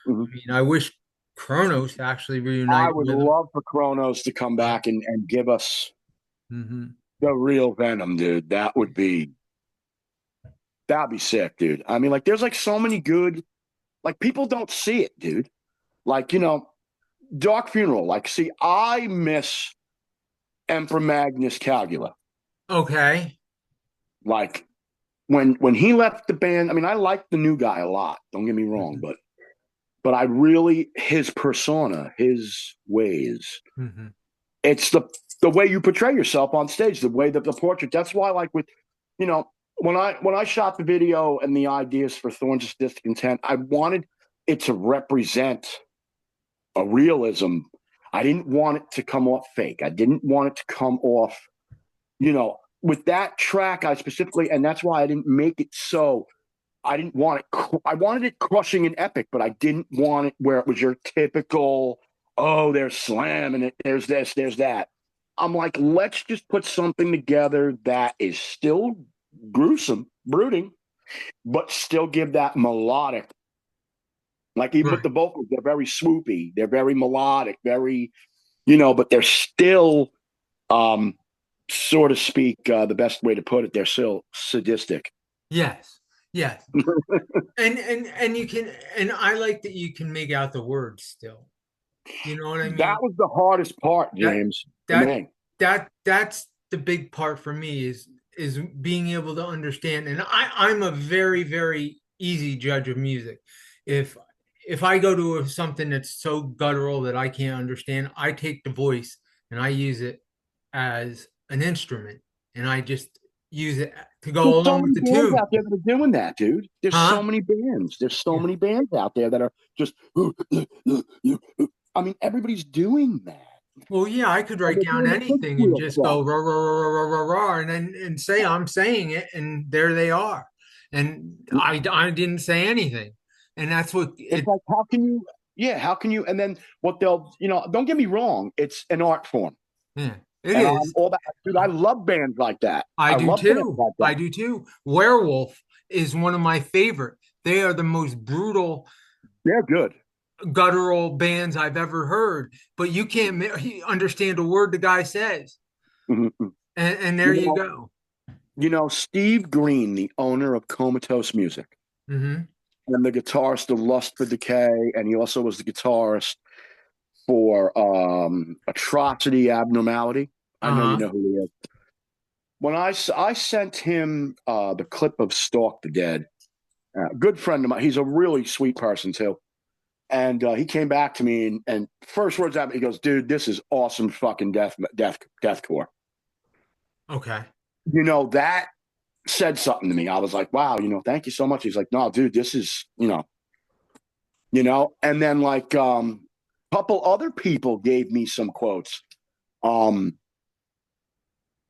Mm-hmm. I mean, I wish Kronos actually I reunited would with them. love for Kronos to come back and give us Hmm. the real Venom, dude. That'd be sick, dude. I mean, like, there's like so many good, like, people don't see it, dude. Like, Dark Funeral. Like, see, I miss Emperor Magnus Calgula. Okay. Like, when he left the band, I mean, I like the new guy a lot. Don't get me wrong, Hmm. but I really his persona, his ways. Hmm. It's the way you portray yourself on stage, the way that the portrait. That's why, like with, you know, when I shot the video and the ideas for Thorns of Discontent, I wanted it to represent a realism. I didn't want it to come off fake. I didn't want it to come off, with that track. I specifically, and that's why I didn't make it so. I didn't want it. I wanted it crushing and epic, but I didn't want it where it was your typical. Oh, there's slam and there's this, there's that. I'm like, let's just put something together that is still gruesome, brooding, but still give that melodic. Like even with Right. the vocals, they're very swoopy, they're very melodic, very, but they're still, um, so to speak, the best way to put it, they're still sadistic. Yes. Yes. And you can, and I like that you can make out the words still. You know what I That mean? was the hardest part, That James, for that me. that's the big part for me is being able to understand. And I'm a very, very easy judge of music. If if I go to something that's so guttural that I can't understand, I take the voice and I use it as an instrument, and I just use it to go There's so along with many the bands tune. out there that are doing that, dude. There's so Huh? many bands. There's so Yeah. many bands out there that are just. I mean, everybody's doing that. Well, yeah, I could And write they're down doing the fifth anything and wheel just stuff. go rah rah rah rah rah rah, rah and then and say I'm saying it, and there they are. And I didn't say anything, and that's what It's it. like, how can you? Yeah, how can you? And then what they'll, don't get me wrong. It's an art form, Yeah, it and I'm is. all that, dude. I love bands like that. I I do love bands too. like that. I do too. Werewolf is one of my favorite. They are the most brutal, They're good. guttural bands I've ever heard. But you can't understand a word the guy says, Mhm. and there You you know, go. Steve Green, the owner of Comatose Music, Hmm. and the guitarist of Lust for Decay, and he also was the guitarist for Atrocity Abnormality. I know you Uh-huh. know who he is. When I sent him the clip of Stalk the Dead, good friend of mine. He's a really sweet person too. And he came back to me and first words out, he goes, "Dude, this is awesome, fucking deathcore." Okay. That said something to me. I was like, "Wow, thank you so much." He's like, "No, dude, this is, And then like couple other people gave me some quotes. Um,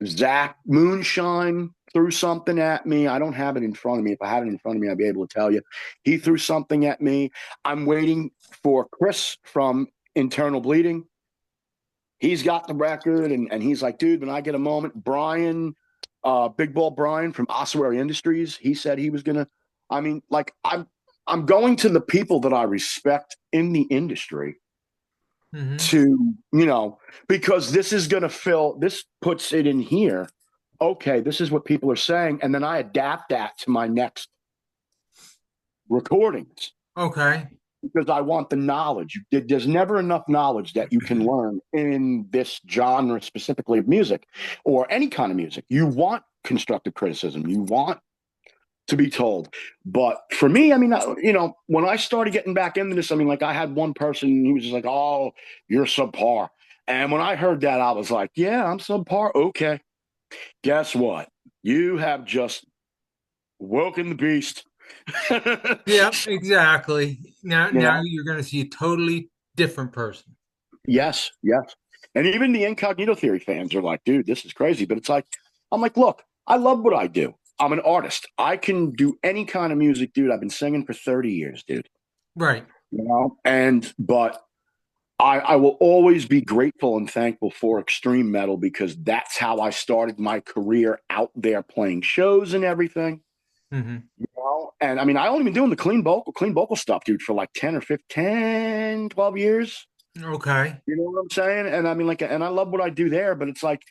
Zach Moonshine threw something at me. I don't have it in front of me. If I had it in front of me, I'd be able to tell you. He threw something at me. I'm waiting for Chris from Internal Bleeding. He's got the record, and he's like, dude, when I get a moment, Brian, Big Ball Brian from Ossuary Industries, he said he was gonna. I mean, like, I'm going to the people that I respect in the industry Hmm. to, because this is gonna fill. This puts it in here. Okay, this is what people are saying, and then I adapt that to my next recordings Okay. because I want the knowledge. There's never enough knowledge that you can learn in this genre, specifically of music or any kind of music. You want constructive criticism. You want to be told. But for me, I mean, when I started getting back into this, I mean, like I had one person who was just like, oh, you're subpar. And when I heard that, I was like, yeah, I'm subpar. Okay. Guess what? You have just woken the beast. Yeah, exactly. Now, You now know? you're going to see a totally different person. Yes, yes. And even the Incognito Theory fans are like, dude, this is crazy. But it's like, I'm like, look, I love what I do. I'm an artist. I can do any kind of music, dude. I've been singing for 30 years, dude. Right. But I will always be grateful and thankful for extreme metal because that's how I started my career out there playing shows and everything. Hmm. And I mean, I only been doing the clean vocal stuff, dude, for like 10 or 15, 12 years. Okay. You know what I'm saying? And I mean, like, and I love what I do there, but it's like,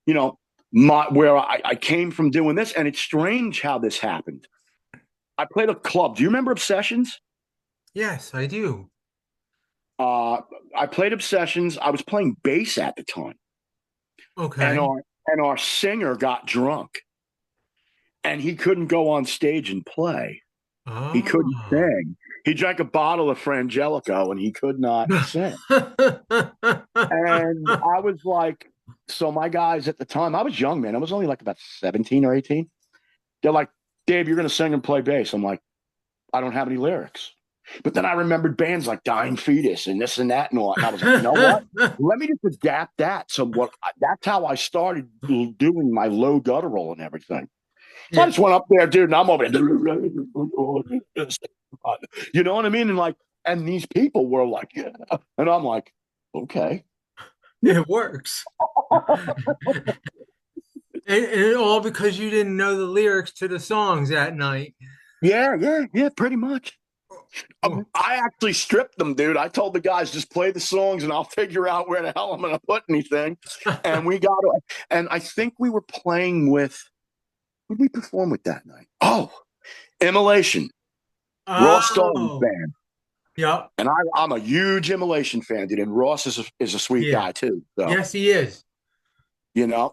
you know, where I came from doing this, and it's strange how this happened. I played a club. Do you remember Obsessions? Yes, I do. Uh, I played Obsessions. I was playing bass at the time, and Okay. our singer got drunk, and he couldn't go on stage and play. He couldn't Oh. sing. He drank a bottle of Frangelico, and he could not sing. And I was like, so my guys at the time, I was young, man. I was only like about 17 or 18. They're like, Dave, you're going to sing and play bass. I'm like, I don't have any lyrics. But then I remembered bands like Dying Fetus and this and that and all. And I was like, you know what? Let me just adapt that. So that's how I started doing my low guttural and everything. So I Yeah, just went up there, dude, and I'm over. You know what I mean? And like, and these people were like, yeah. And I'm like, okay. it works. And all because you didn't know the lyrics to the songs that night. Yeah, pretty much. Oh. I actually stripped them, dude. I told the guys just play the songs and I'll figure out where the hell I'm going to put anything. And and I think we were playing with, who did we perform with that night? Oh, Immolation, Ross Starling's Oh, band. yep. And I'm a huge Immolation fan, dude. And Ross is a sweet Yeah. guy too. So, Yes, he is.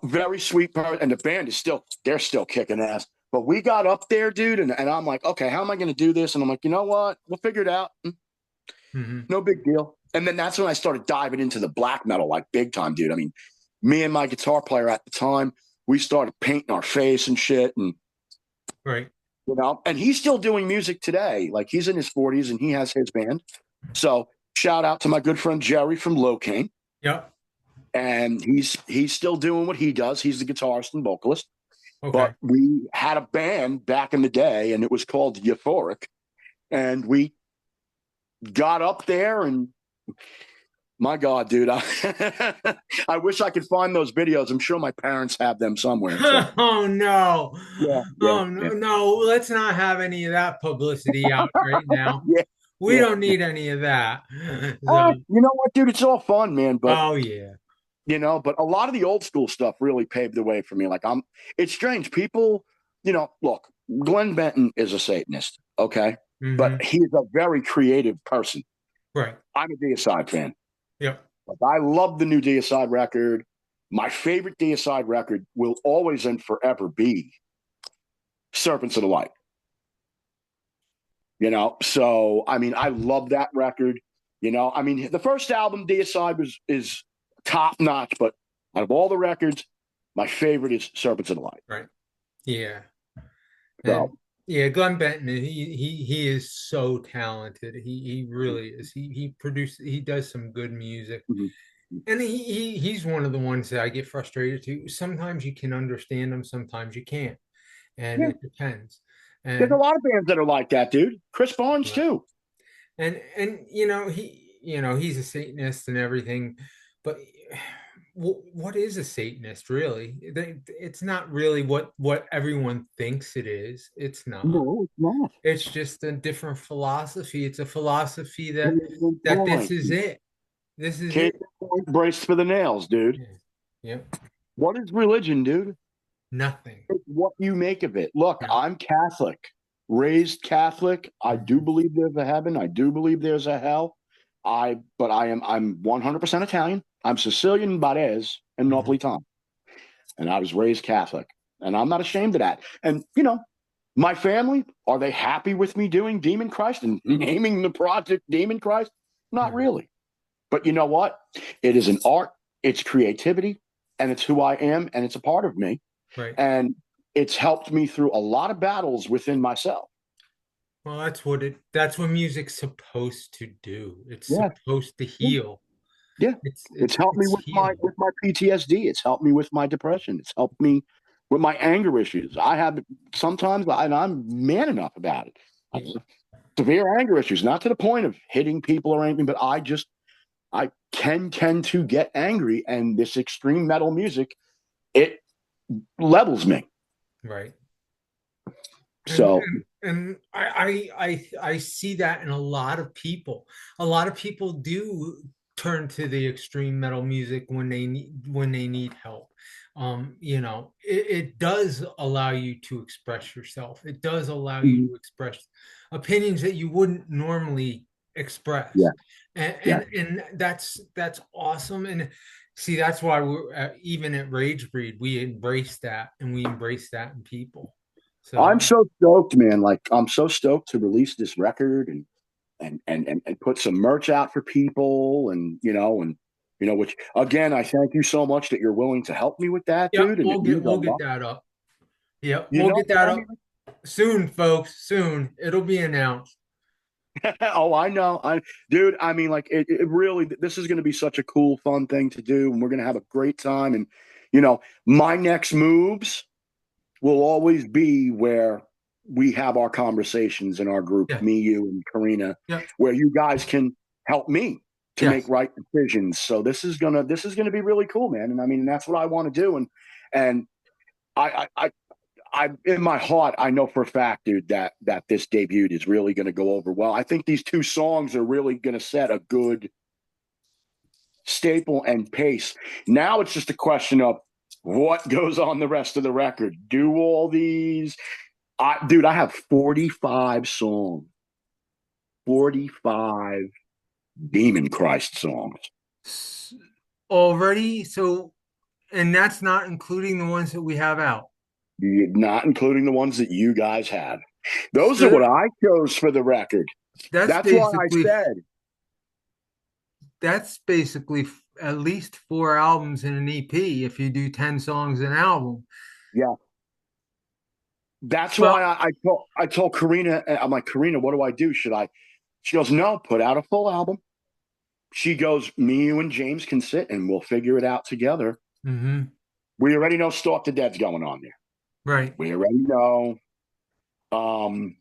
very sweet person. And the band they're still kicking ass. But we got up there, dude, and I'm like, okay, how am I going to do this? And I'm like, you know what? We'll figure it out. Hmm. No big deal. And then that's when I started diving into the black metal like big time, dude. I mean, me and my guitar player at the time, we started painting our face and shit. And, Right. and he's still doing music today. Like he's in his 40s and he has his band. So shout out to my good friend Jerry from Locane. Yep. And he's still doing what he does. He's the guitarist and vocalist. Okay. But we had a band back in the day and it was called Euphoric. And we got up there and my God, dude, I wish I could find those videos. I'm sure my parents have them somewhere. So Oh no. Oh no, yeah, no, let's not have any of that publicity out right now. yeah, We yeah. don't need any of that. So, You know what, dude? It's all fun, man. But oh yeah. but a lot of the old school stuff really paved the way for me. Like it's strange. People, look, Glenn Benton is a Satanist, okay, Hmm. but he's a very creative person. Right. I'm a Deicide fan. Yep. Like, I love the new Deicide record. My favorite Deicide record will always and forever be Serpents of the Light. So I mean, I love that record. I mean, the first album, Deicide, is top notch, but out of all the records, my favorite is Serpents of the Light. Right. Yeah. And So Yeah, Glenn Benton, he is so talented. He really is. He does some good music. Mhm. And he's one of the ones that I get frustrated to. Sometimes you can understand him, sometimes you can't. And Yeah, it depends. there's a And lot of bands that are like that, dude. Chris Barnes right. too. And he's a Satanist and everything, but what is a Satanist really? It's not really what everyone thinks it is. It's not. No, it's not. It's just a different philosophy. It's a philosophy Case in that this point. is it. This is Case it. in point, brace for the nails, dude. Yeah. Yep. What is religion, dude? Nothing. It's what you make of it. Look, Yeah. I'm Catholic, raised Catholic. I do Mhm. believe there's a heaven. I do believe there's a hell. I'm 100% Italian. I'm Sicilian, Barese, and Mhm. Napolitan. And I was raised Catholic. And I'm not ashamed of that. And, my family, are they happy with me doing Demon Christ and naming the project Demon Christ? Not Right. really. But you know what? It is an art, it's creativity, and it's who I am, and it's a part of me. Right. And it's helped me through a lot of battles within myself. Well, that's what music's supposed to do. It's Yeah. supposed to heal. Yeah. It's It's it's helped me it's healing. with my PTSD. It's helped me with my depression. It's helped me with my anger issues. I have sometimes, and I'm man enough about it. I Yeah. have severe anger issues, not to the point of hitting people or anything, but I can tend to get angry, and this extreme metal music, it levels me. Right. And So and, and I see that in a lot of people. A lot of people do turn to the extreme metal music when they need help. It does allow you to express yourself. It does allow you mhm. to express opinions that you wouldn't normally express. Yeah, And yeah. that's awesome. And see, that's why we're even at Ragebreed, we embrace that and we embrace that in people. I'm So so stoked, man. Like I'm so stoked to release this record and put some merch out for people and which again I thank you so much that you're willing to help me with that, yeah, dude. And it means a we'll get lot. that up. Yeah, You we'll know, get that I mean, up soon, folks. Soon. It'll be announced. oh, I know. Dude, I mean, like, it really, this is going to be such a cool, fun thing to do. And we're going to have a great time. And, my next moves will always be where we have our conversations in our group, Yeah, me, you, and Karina, yeah, where you guys can help me to make yes. right decisions. So this is gonna be really cool, man. And I mean, that's what I want to do. And I in my heart, I know for a fact, dude, that this debut is really going to go over well. I think these two songs are really going to set a good staple and pace. Now it's just a question of what goes on the rest of the record. Do all these, dude? I have 45 songs, 45 Demon Christ songs. S- Already, so and that's not including the ones that we have out. Not including the ones that you guys have. Those are So what I chose for the record. that's That's why I basically said, that's basically at least 4 albums in an EP if you do 10 songs an album. yeah. That's why Well, I told Karina, I'm like, Karina, what do I do? Should I? She goes, no, put out a full album. She goes, me, you, and James can sit and we'll figure it out together. mhm, We already know Stalk the Dead's going on there. right. We already know um,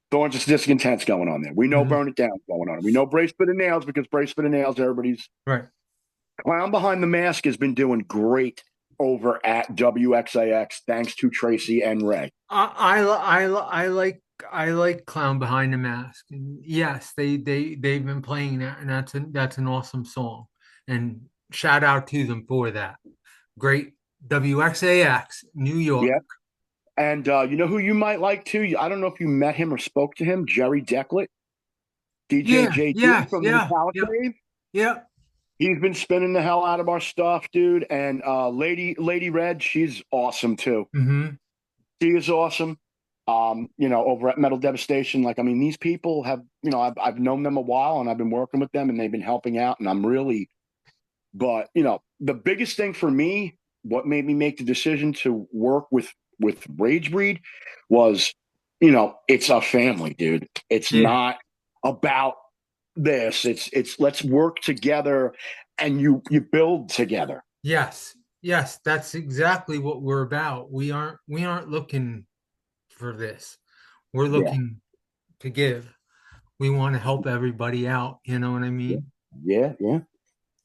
Thorns of Discontent's going on there. We know Mhm, Burn It Down's going on. We know Brace for the Nails because Brace for the Nails, everybody's right. Clown Behind the Mask has been doing great over at WXAX thanks to Tracy and Ray. I like Clown Behind the Mask. And yes, they've been playing that, and that's an awesome song. And shout out to them for that. Great WXAX, New York. Yeah. And you know who you might like too? I don't know if you met him or spoke to him, Jerry Declet, DJ Yeah, JD yes, from the yeah, Metallica yeah, Rave. yeah. He's been spinning the hell out of our stuff, dude. And Lady Red, she's awesome too. Hmm. She is awesome. Over at Metal Devastation, like I mean, these people have, I've known them a while and I've been working with them and they've been helping out, and I'm really, but the biggest thing for me, what made me make the decision to work with Ragebreed was it's a family, dude. It's Yeah. not about this. It's let's work together and you build together. Yes. Yes, that's exactly what we're about. We aren't looking for this. We're Yeah. looking to give. We want to help everybody out. You know what I Yeah. mean? Yeah. Yeah.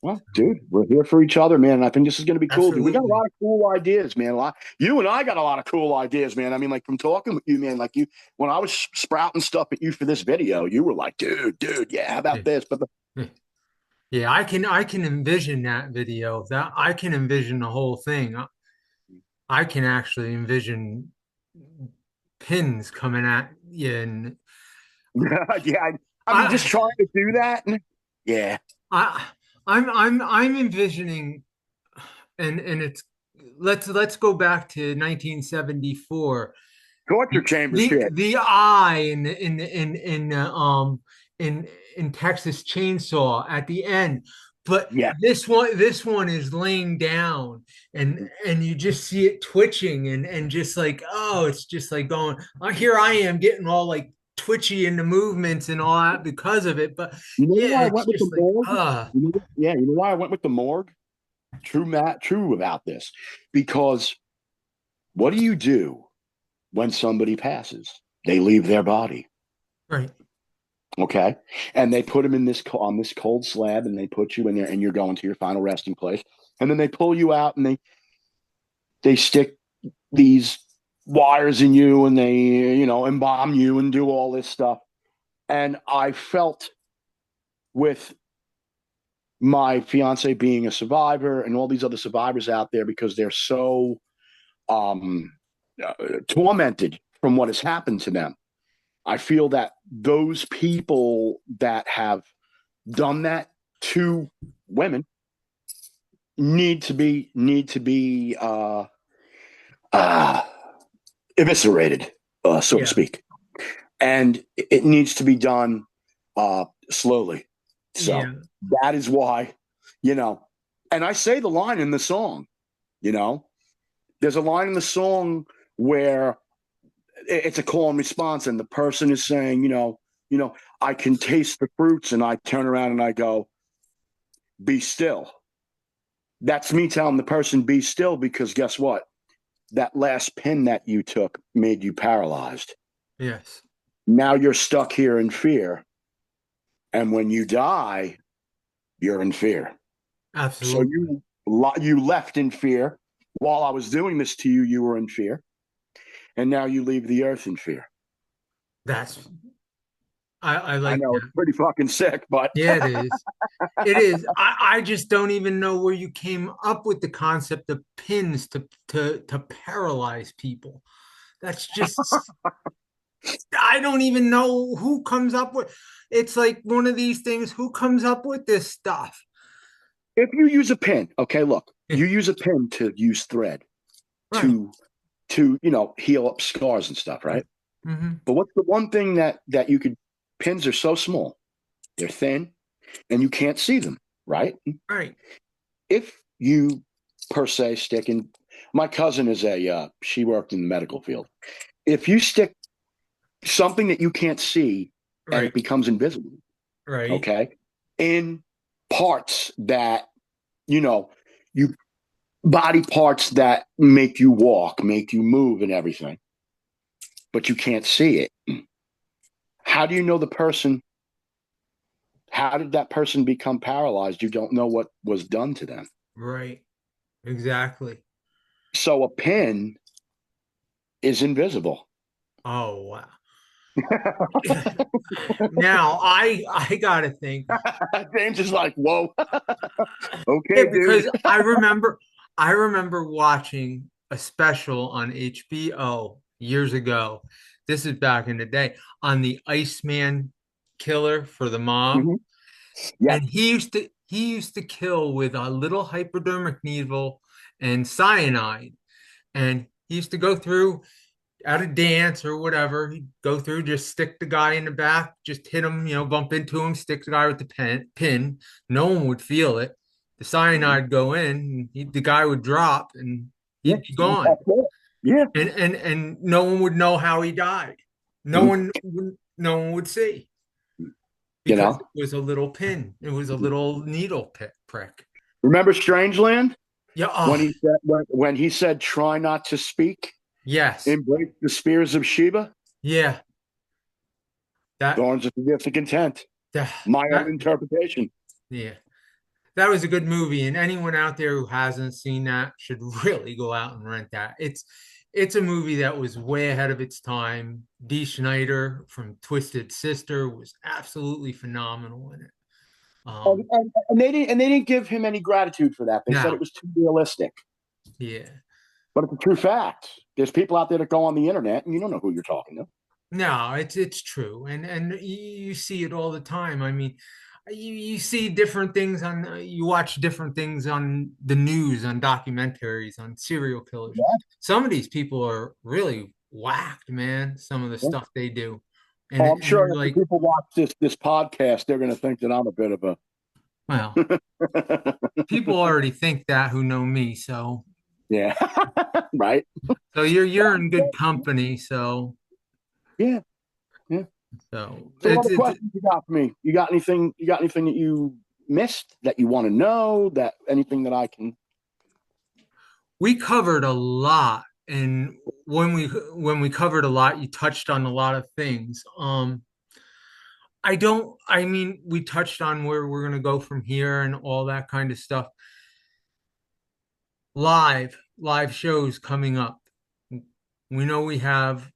Well, So, dude, we're here for each other, man. And I think this is going to be cool, dude. We got a absolutely. lot of cool ideas, man. You and I got a lot of cool ideas, man. I mean, like from talking with you, man. Like when I was sprouting stuff at you for this video, you were like, dude, yeah, how Yeah. about this? But Yeah. Yeah, I can envision that video. That I can envision the whole thing. I can actually envision pins coming at you, and yeah, I mean, just I, trying to do that. Yeah, I, I'm envisioning, and it's let's go back to 1974. torture chamber The shit. the eye in in Texas Chainsaw at the end, but Yeah, this one is laying down, and you just see it twitching, and just like, oh, it's just like going, oh, here I am getting all like twitchy in the movements and all that because of it. But you know yeah, why I it's went with the just like, morgue? Yeah, you know why I went with the morgue? True about this, because what do you do when somebody passes? They leave their body. right. Okay. And they put him in on this cold slab and they put you in there and you're going to your final resting place. And then they pull you out and they stick these wires in you and they, embalm you and do all this stuff. And I felt with my fiance being a survivor and all these other survivors out there because they're so um, tormented from what has happened to them. I feel that those people that have done that to women need to be uh, eviscerated, so to Yeah, speak, and it needs to be done slowly. So yeah, that is why, you know, and I say the line in the song. You know, there's a line in the song where it's a call and response, and the person is saying, I can taste the fruits, and I turn around and I go, "Be still." That's me telling the person, "Be still," because guess what? That last pin that you took made you paralyzed. yes, Now you're stuck here in fear, and when you die, you're in fear. So absolutely. you left in fear. While I was doing this to you, you were in fear, and now you leave the earth in fear. That's I I like know it's that. pretty fucking sick, but Yeah, it is. It is. I just don't even know where you came up with the concept of pins to paralyze people. That's just, I don't even know who comes up with, it's like one of these things, who comes up with this stuff? if you use a pin, okay, look, Yeah, you use a pin to use thread right. to heal up scars and stuff, right? Hmm. But what's the one thing that you could pins are so small, they're thin, and you can't see them, right? Right. If you per se stick in, my cousin is she worked in the medical field. If you stick something that you can't see and Right. it becomes invisible, Right. okay, in parts that you know you body parts that make you walk, make you move, and everything, but you can't see it. How do you know the person? How did that person become paralyzed? You don't know what was done to them. Right. Exactly. So a pin is invisible. Oh, wow. Now I gotta think. James is like, whoa, Yeah, okay, dude. because I remember watching a special on HBO years ago. This is back in the day on the Iceman killer for the mob. Mhm. Yeah, And he used to kill with a little hypodermic needle and cyanide. And he used to go through at a dance or whatever, he'd go through, just stick the guy in the back, just hit him, bump into him, stick the guy with the pin. No one would feel it. The mhm. cyanide go in, and the guy would drop, and Yeah, he'd be gone, that's it. Yeah, and no one would know how he died. no one no one would see You because know, it was a little pin. It was a little needle prick. remember Strangeland Yeah. when Oh, when he said, "Try not to speak, yes. embrace the spears of Sheba." Yeah. That Thorns of forgiveness content. that My own that interpretation. yeah. That was a good movie, and anyone out there who hasn't seen that should really go out and rent that. It's a movie that was way ahead of its time. Dee Schneider from Twisted Sister was absolutely phenomenal in it. And they didn't give him any gratitude for that. They said it Now, was too realistic. yeah, But it's a true fact. There's people out there that go on the internet and you don't know who you're talking to. no, it's true, and you see it all the time. I mean, you see different things on you watch different things on the news, on documentaries, on serial killers. Yeah. Some of these people are really whacked, man. Some of the Yeah. stuff they do, Oh, I'm and sure you're if the like, people watch this podcast, they're going to think that I'm a bit of a. well, people already think that who know me, so Yeah. Right. you're in good company, so Yeah. Yeah. so So what it's other it's questions you got for me? You got anything? You got anything that you missed that you want to know? That anything that I can? we covered a lot, and when we covered a lot, you touched on a lot of things. I mean, we touched on where we're going to go from here and all that kind of stuff. Live shows coming up. We know we have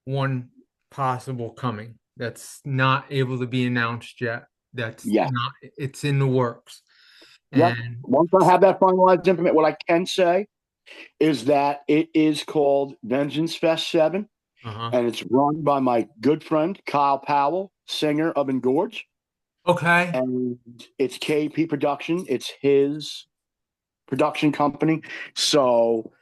one possible coming that's not able to be announced yet. That's Yes. not, it's in the works. Yep. And Once I have that finalized information, what I can say is that it is called Vengeance Fest 7, uh-huh. and it's run by my good friend Kyle Powell, singer of Engorge. Okay. And it's KP Production. It's his production company. So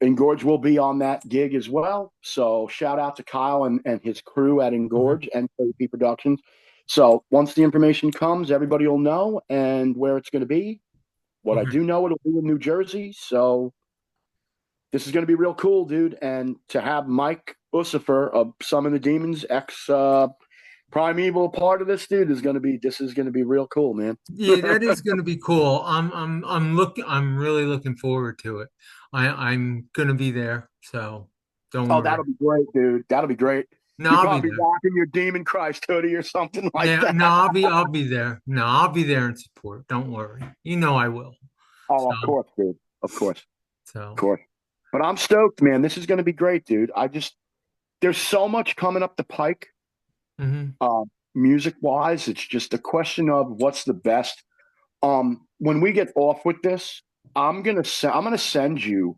Engorge will be on that gig as well. So shout out to Kyle and his crew at Mhm. Engorge and KP Productions. So once the information comes, everybody will know and where it's going to be. What I Okay. do know, it'll be in New Jersey. So this is going to be real cool, dude. And to have Mike Usifer of Summon the Demons, ex Primeval part of this, dude, this is going to be real cool, man. Yeah, that is going to be cool. I'm really looking forward to it. I'm going to be there, so don't Oh, worry. that'll be great, dude. That'll be great. No, You'll I'll be probably be there. rocking your Demon Christ hoodie or something like Yeah, that. no, I'll be there. No, I'll be there in support. Don't worry. You know I will. Oh, So of course, dude. Of course. Of so course. But I'm stoked, man. This is going to be great, dude. There's so much coming up the pike, mhm. music wise. It's just a question of what's the best. When we get off with this, I'm gonna send you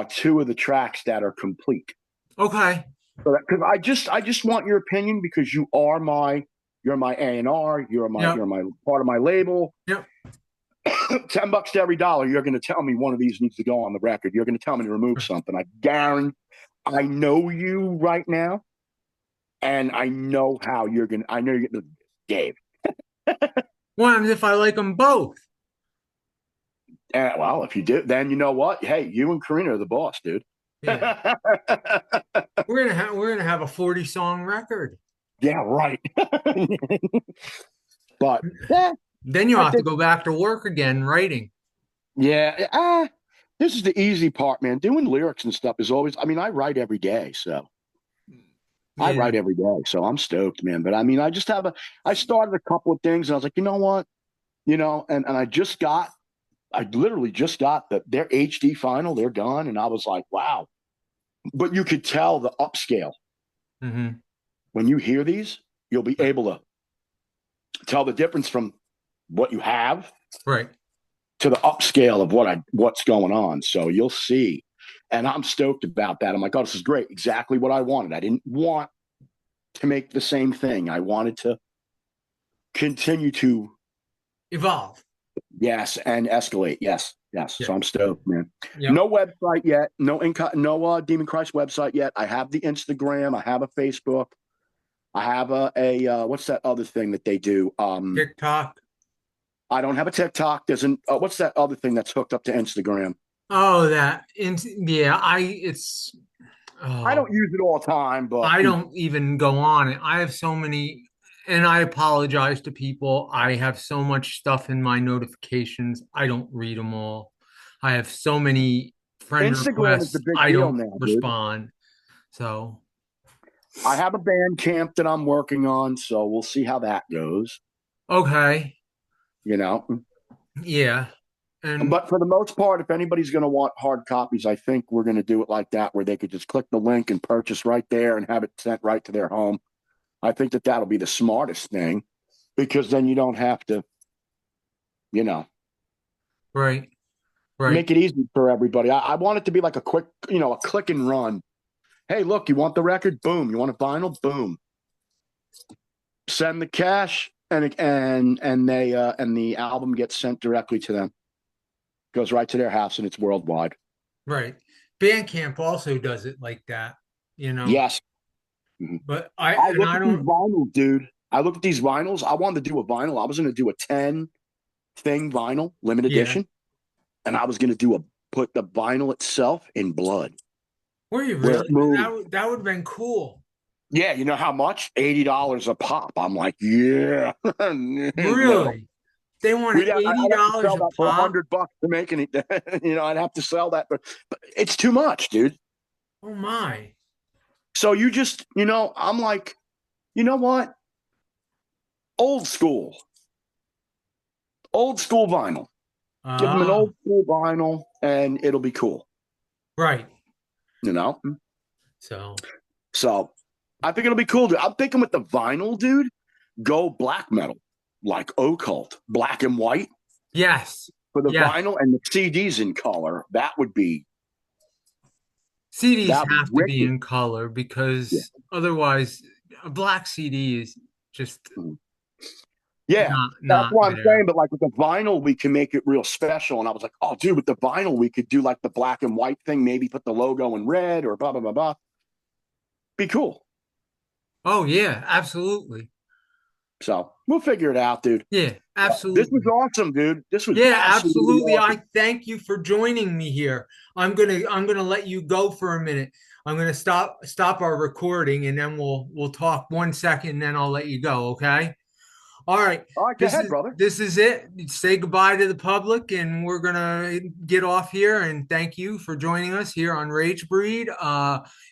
two of the tracks that are complete. Okay. Because I just want your opinion because you're my A&R, Yep. you're my part of my label. Yep. $10 to every dollar, you're going to tell me one of these needs to go on the record. You're going to tell me to remove something. I guarantee. I know you right now, and I know how you're going to. I know you're going to. Dave. What if I like them both? Well, if you do, then you know what? Hey, you and Karina are the boss, dude. Yeah. We're gonna have a 40 song record. Yeah, right. But yeah, Then you'll I have to think go back to work again writing. yeah. This is the easy part, man. Doing lyrics and stuff is always. I mean, I write every day, so I Yeah. write every day, so I'm stoked, man. But I mean, I started a couple of things, and I was like, you know what, and I literally just got their HD final, they're done, and I was like, wow. But you could tell the upscale Hmm. when you hear these, you'll be able to tell the difference from what you have Right. to the upscale of what's going on. So you'll see. And I'm stoked about that. I'm like, oh, this is great. Exactly what I wanted. I didn't want to make the same thing. I wanted to continue to, Evolve. yes, and escalate. Yes, yes. Yeah. So I'm stoked, man. Yep. No website yet. No Demon Christ website yet. I have the Instagram. I have a Facebook. I have a what's that other thing that they do? TikTok. I don't have a TikTok. There's an what's that other thing that's hooked up to Instagram? Oh, that. Yeah, I Oh, don't use it all the time, but I don't even go on it. I have so many, and I apologize to people. I have so much stuff in my notifications. I don't read them all. I have so many friend Instagram is the requests. big I deal don't now, dude. respond. So, I have a band camp that I'm working on, so we'll see how that goes. okay. You know, Yeah. And but for the most part, if anybody's going to want hard copies, I think we're going to do it like that, where they could just click the link and purchase right there and have it sent right to their home. I think that that'll be the smartest thing, because then you don't have to, you know, right, right, make it easy for everybody. I want it to be like a quick, a click and run. Hey, look, you want the record? Boom. You want a vinyl? Boom. Send the cash, and the album gets sent directly to them. Goes right to their house, and it's worldwide. right. Bandcamp also does it like that, you know. Yes. Mhm. But I I and look I at these don't. vinyls, dude. I look at these vinyls. I wanted to do a vinyl. I was going to do a 10 thing vinyl, limited Yeah. edition, and I was going to put the vinyl itself in blood Were you where really? it moved. That would have been cool. Yeah, you know how much? $80 a pop. I'm like, yeah, no. Really? They wanted I'd have to $80 sell a that for pop? $100 to make any. I'd have to sell that, but it's too much, dude. Oh my. So you just, I'm like, you know what? Old school, vinyl. Give them an Ah, old school vinyl, and it'll be cool. right. You know. So, So I think it'll be cool, dude. I'm thinking with the vinyl, dude, go black metal, like occult, black and white yes. for the Yes. vinyl, and the CDs in color. That would be CDs that would be have to be wicked. in color Yeah. because otherwise a black CD is just Mhm. Yeah, that's not what I'm saying. there. But like with the vinyl, we can make it real special. And I was like, oh, dude, with the vinyl, we could do like the black and white thing. Maybe put the logo in red or blah blah blah blah. Be cool. Oh yeah, absolutely. So we'll figure it out, dude. Yeah, This was absolutely. awesome, dude. This was Yeah, absolutely absolutely. awesome. I thank you for joining me here. I'm gonna let you go for a minute. I'm gonna stop our recording and then we'll talk 1 second and then I'll let you go, okay? All right. All right, go ahead, brother. This is it. Say goodbye to the public and we're gonna get off here and thank you for joining us here on Ragebreed.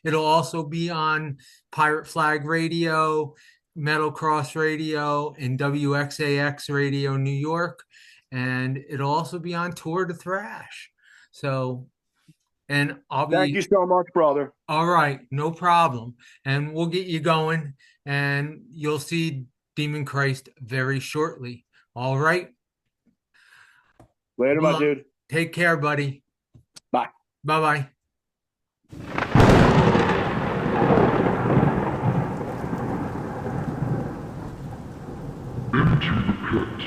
It'll also be on Pirate Flag Radio, Metal Cross Radio, and WXAX Radio New York. And it'll also be on Tour to Thrash. So, and I'll Thank you be so much, brother. all right, no problem. And we'll get you going, and you'll see Demon Christ very shortly. All right. Later, my Well, dude. take care, buddy. Bye. Bye bye. Into the Pit,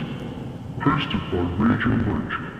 hosted by Ragin Roacher.